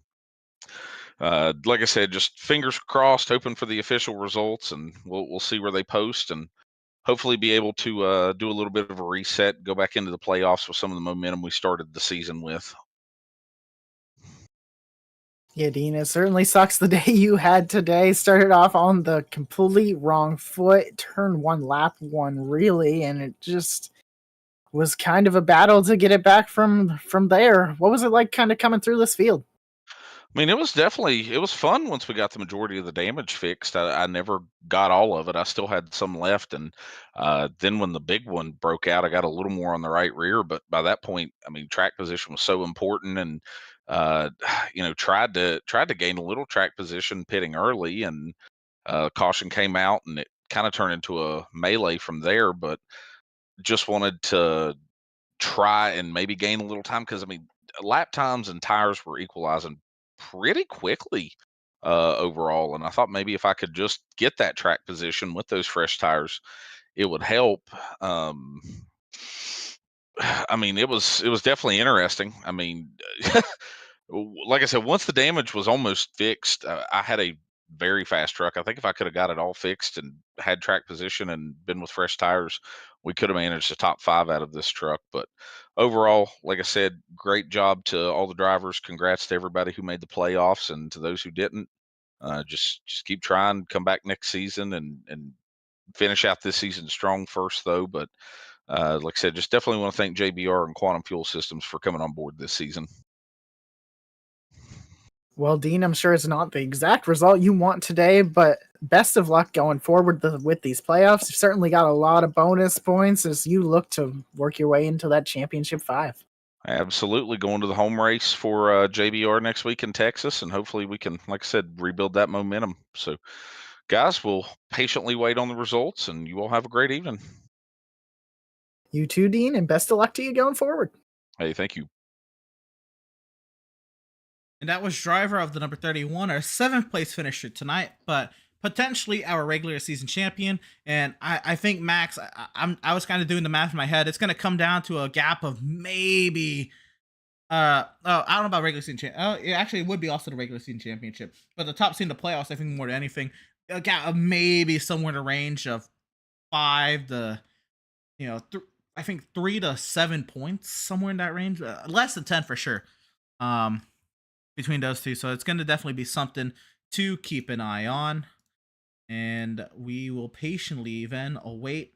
like I said, just fingers crossed, hoping for the official results, and we'll see where they post, and hopefully be able to do a little bit of a reset, go back into the playoffs with some of the momentum we started the season with. Yeah, Dean, it certainly sucks the day you had today. Started off on the complete wrong foot, turned one lap one really, and it just was kind of a battle to get it back from there. What was it like kind of coming through this field? I mean, it was fun once we got the majority of the damage fixed. I never got all of it. I still had some left, and then when the big one broke out, I got a little more on the right rear. But by that point, I mean, track position was so important, and tried to gain a little track position pitting early, and caution came out, and it kind of turned into a melee from there. But just wanted to try and maybe gain a little time, because I mean, lap times and tires were equalizing pretty quickly overall, and I thought maybe if I could just get that track position with those fresh tires, it would help. I mean, it was definitely interesting. I mean, like I said, once the damage was almost fixed, I had a very fast truck. I think if I could have got it all fixed and had track position and been with fresh tires, we could have managed a top 5 out of this truck. But overall, like I said, great job to all the drivers. Congrats to everybody who made the playoffs, and to those who didn't. Just keep trying, come back next season, and finish out this season strong first, though. But like I said, just definitely want to thank JBR and Quantum Fuel Systems for coming on board this season. Well, Dean, I'm sure it's not the exact result you want today, but best of luck going forward with these playoffs. You've certainly got a lot of bonus points as you look to work your way into that championship 5. Absolutely, going to the home race for JBR next week in Texas, and hopefully we can, like I said, rebuild that momentum. So, guys, we'll patiently wait on the results, and you all have a great evening. You too, Dean, and best of luck to you going forward. Hey, thank you. And that was driver of the number 31, our 7th place finisher tonight, but potentially our regular season champion. And I think, Max, I was kind of doing the math in my head. It's going to come down to a gap of maybe, I don't know about regular season champion. Oh, it actually would be also the regular season championship. But the top seed in the playoffs, I think more than anything, a gap of maybe somewhere in the range of 5 to, I think 3 to 7 points, somewhere in that range. Less than 10 for sure. Between those two. So it's going to definitely be something to keep an eye on. And we will patiently then await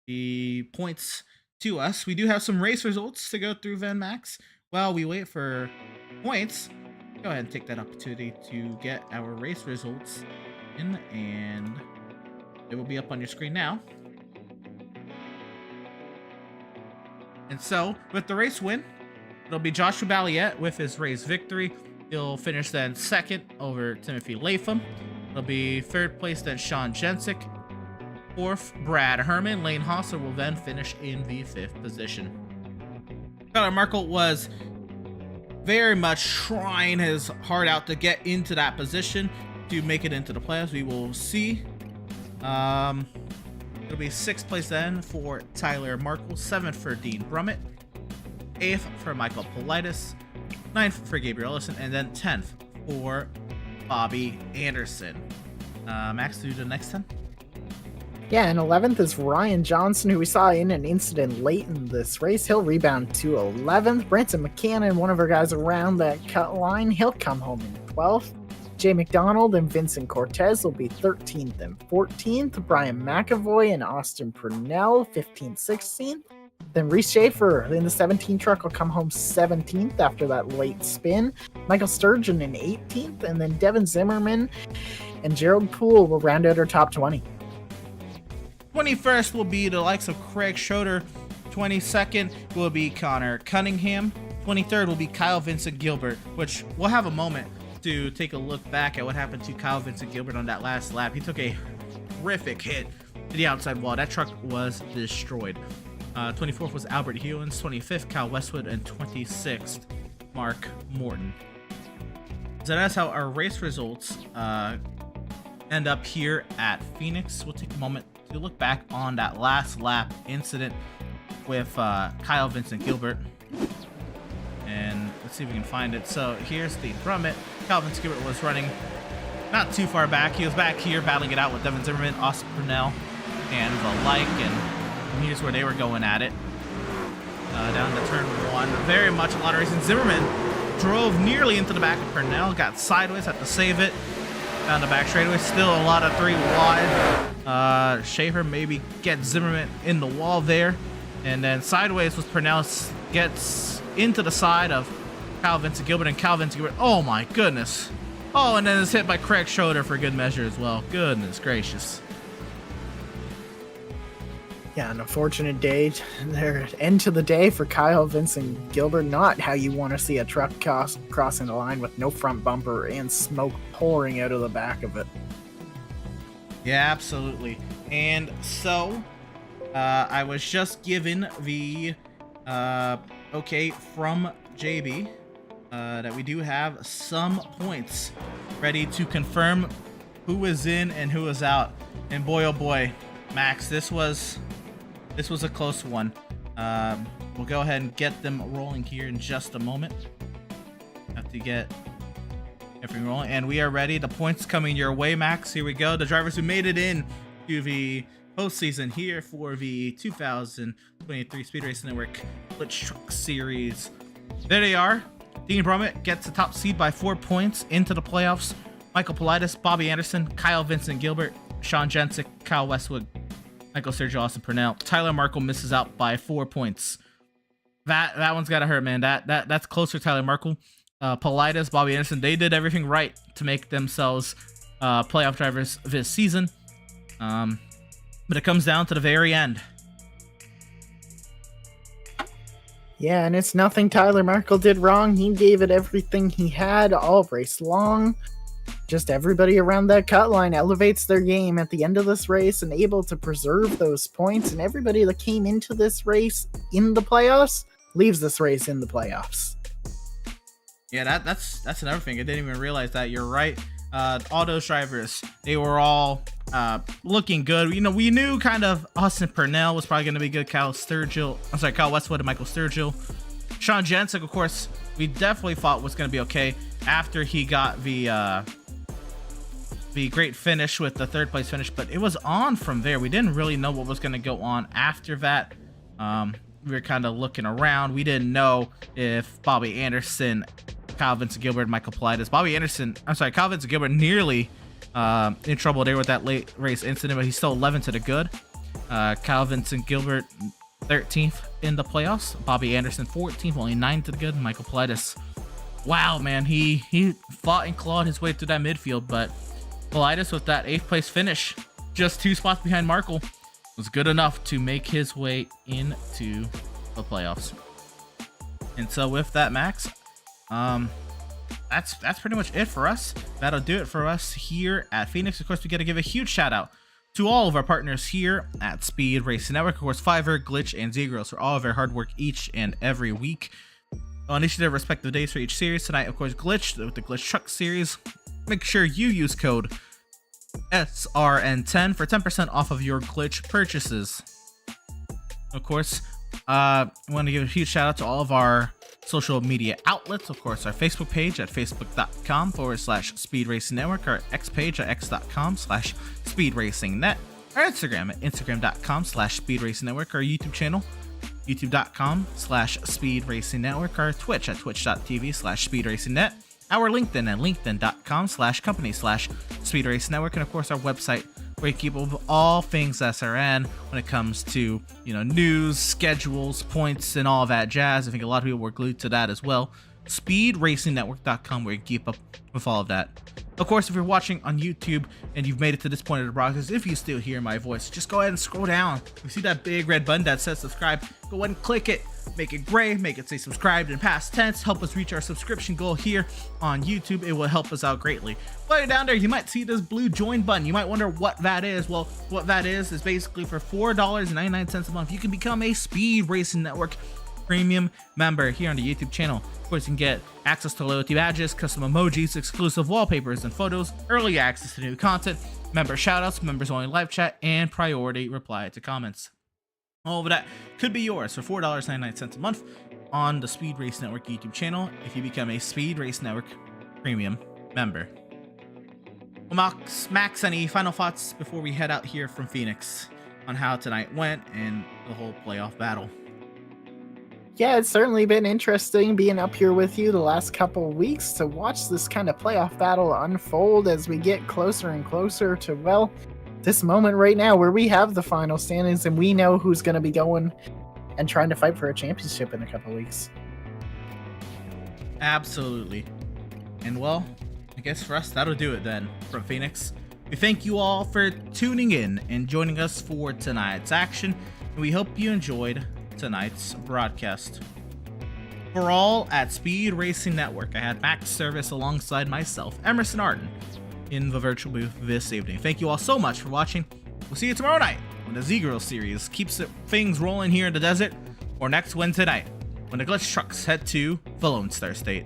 the points to us. We do have some race results to go through, Van Max. While we wait for points, go ahead and take that opportunity to get our race results in, and it will be up on your screen now. And so, with the race win, it'll be Joshua Balliet with his race victory. He'll finish then second over Timothy Latham. It'll be third place then Sean Jensick. 4th, Brad Herman. Lane Hosser will then finish in the 5th position. Tyler Markle was very much trying his heart out to get into that position to make it into the playoffs. We will see. It'll be 6th place then for Tyler Markle, 7th for Dean Brummett, 8th for Michael Politis, 9th for Gabriel Ellison, and then 10th for Bobby Anderson. Max, do the next 10. Yeah, and 11th is Ryan Johnson, who we saw in an incident late in this race. He'll rebound to 11th. Branson McCannon, one of our guys around that cut line, he'll come home in 12th. Jay McDonald and Vincent Cortez will be 13th and 14th. Brian McAvoy and Austin Purnell, 15th, 16th. Then Reese Schaefer in the 17 truck will come home 17th after that late spin. Michael Sturgeon in 18th, and then Devin Zimmerman and Gerald Poole will round out our top 20. 21st will be the likes of Craig Schroeder. 22nd will be Connor Cunningham. 23rd will be Kyle Vincent Gilbert, which we'll have a moment to take a look back at what happened to Kyle Vincent Gilbert on that last lap. He took a horrific hit to the outside wall. That truck was destroyed. 24th was Albert Hewins, 25th Kyle Westwood, and 26th Mark Morton. So that's how our race results end up here at Phoenix. We'll take a moment to look back on that last lap incident with Kyle Vincent Gilbert. And let's see if we can find it. So here's the Brummett. Kyle Vincent Gilbert was running not too far back. He was back here battling it out with Devin Zimmerman, Austin Purnell, and the like. And here's where they were going at it. Down to turn 1. Very much a lot of racing. Zimmerman drove nearly into the back of Purnell. Got sideways, had to save it. Down the back straightaway. Still a lot of 3 wide. Schaefer maybe gets Zimmerman in the wall there. And then sideways with Purnell gets into the side of Kyle Vincent Gilbert, and Kyle Vincent Gilbert, oh my goodness. Oh, and then it's hit by Craig Schroeder for good measure as well. Goodness gracious. Yeah, an unfortunate day there. End to the day for Kyle Vincent Gilbert. Not how you want to see a truck crossing the line with no front bumper and smoke pouring out of the back of it. Yeah, absolutely. And so, I was just given the okay from JB that we do have some points ready to confirm who is in and who is out. And boy, oh boy, Max, this was a close one. We'll go ahead and get them rolling here in just a moment. Have to get everything rolling, and we are ready. The points coming your way, Max. Here we go. The drivers who made it in to the postseason here for the 2023 Speed Racing Network Glytch Truck Series. There they are. Dean Brummett gets the top seed by 4 points into the playoffs. Michael Politis, Bobby Anderson, Kyle Vincent Gilbert, Sean Jensick, Kyle Westwood, Michael Sergio, Austin Purnell. Tyler Markle misses out by 4 points. That one's gotta hurt, man. That's close for Tyler Markle. Politis, Bobby Anderson, they did everything right to make themselves playoff drivers this season. But it comes down to the very end. Yeah, and it's nothing Tyler Markle did wrong. He gave it everything he had all race long. Just everybody around that cut line elevates their game at the end of this race and able to preserve those points. And everybody that came into this race in the playoffs leaves this race in the playoffs. Yeah, that's another thing. I didn't even realize that. You're right. All those drivers, they were all looking good. You know, we knew kind of Austin Purnell was probably going to be good. Kyle Westwood and Michael Sturgill. Sean Jensick, of course, we definitely thought was going to be okay after he got the great finish with the 3rd place finish, but it was on from there. We didn't really know what was going to go on after that. We were kind of looking around. We didn't know if Bobby Anderson, Kyle Vincent Gilbert, Michael Politis. Kyle Vincent Gilbert nearly in trouble there with that late race incident, but he's still 11 to the good. Kyle Vincent Gilbert 13th in the playoffs. Bobby Anderson 14th, only 9 to the good. Michael Politis, wow, man, he fought and clawed his way through that midfield, but Politis with that 8th place finish, just 2 spots behind Markle, was good enough to make his way into the playoffs. And so with that, Max, that's pretty much it for us. That'll do it for us here at Phoenix. Of course, we got to give a huge shout out To all of our partners here at Speed Racing Network, of course, Fiverr, Glytch, and Zegros for all of their hard work each and every week on each of their respective days for each series. Tonight, of course, Glytch with the Glytch Truck Series. Make sure you use code SRN10 for 10% off of your Glytch purchases. Of course, I want to give a huge shout out to all of our social media outlets. Of course, our Facebook page at facebook.com/Speed Racing Network, our X page at x.com/Speed Racing Net, our Instagram at instagram.com/Speed Racing Network, our YouTube channel, youtube.com/Speed Racing Network, our Twitch at twitch.tv/Speed Racing Net, our LinkedIn at linkedin.com/company/Speed Racing Network, and of course, our website where you keep up with all things SRN when it comes to, news, schedules, points, and all that jazz. I think a lot of people were glued to that as well. SpeedRacingNetwork.com, where you keep up with all of that. Of course, if you're watching on YouTube and you've made it to this point of the broadcast, if you still hear my voice, just go ahead and scroll down. You see that big red button that says subscribe? Go ahead and click it. Make it gray, make it say subscribed in past tense. Help us reach our subscription goal here on YouTube. It will help us out greatly. While you're down there, you might see this blue join button. You might wonder what that is. Well, what that is basically for $4.99 a month, you can become a Speed Racing Network premium member here on the YouTube channel. Of course, you can get access to loyalty badges, custom emojis, exclusive wallpapers and photos, early access to new content, member shoutouts, members only live chat, and priority reply to comments. All of that could be yours for $4.99 a month on the Speed Race Network YouTube channel if you become a Speed Race Network premium member. Well, Max, any final thoughts before we head out here from Phoenix on how tonight went and the whole playoff battle? Yeah, it's certainly been interesting being up here with you the last couple of weeks to watch this kind of playoff battle unfold as we get closer and closer to, well, this moment right now where we have the final standings and we know who's going to be going and trying to fight for a championship in a couple of weeks. Absolutely. And well, I guess for us, that'll do it then from Phoenix. We thank you all for tuning in and joining us for tonight's action, and we hope you enjoyed tonight's broadcast. For all at Speed Racing Network, I had Max Service alongside myself, Emerson Arden, in the virtual booth this evening. Thank you all so much for watching. We'll see you tomorrow night when the Zegro series keeps things rolling here in the desert, or next Wednesday night when the Glytch trucks head to the Lone Star State.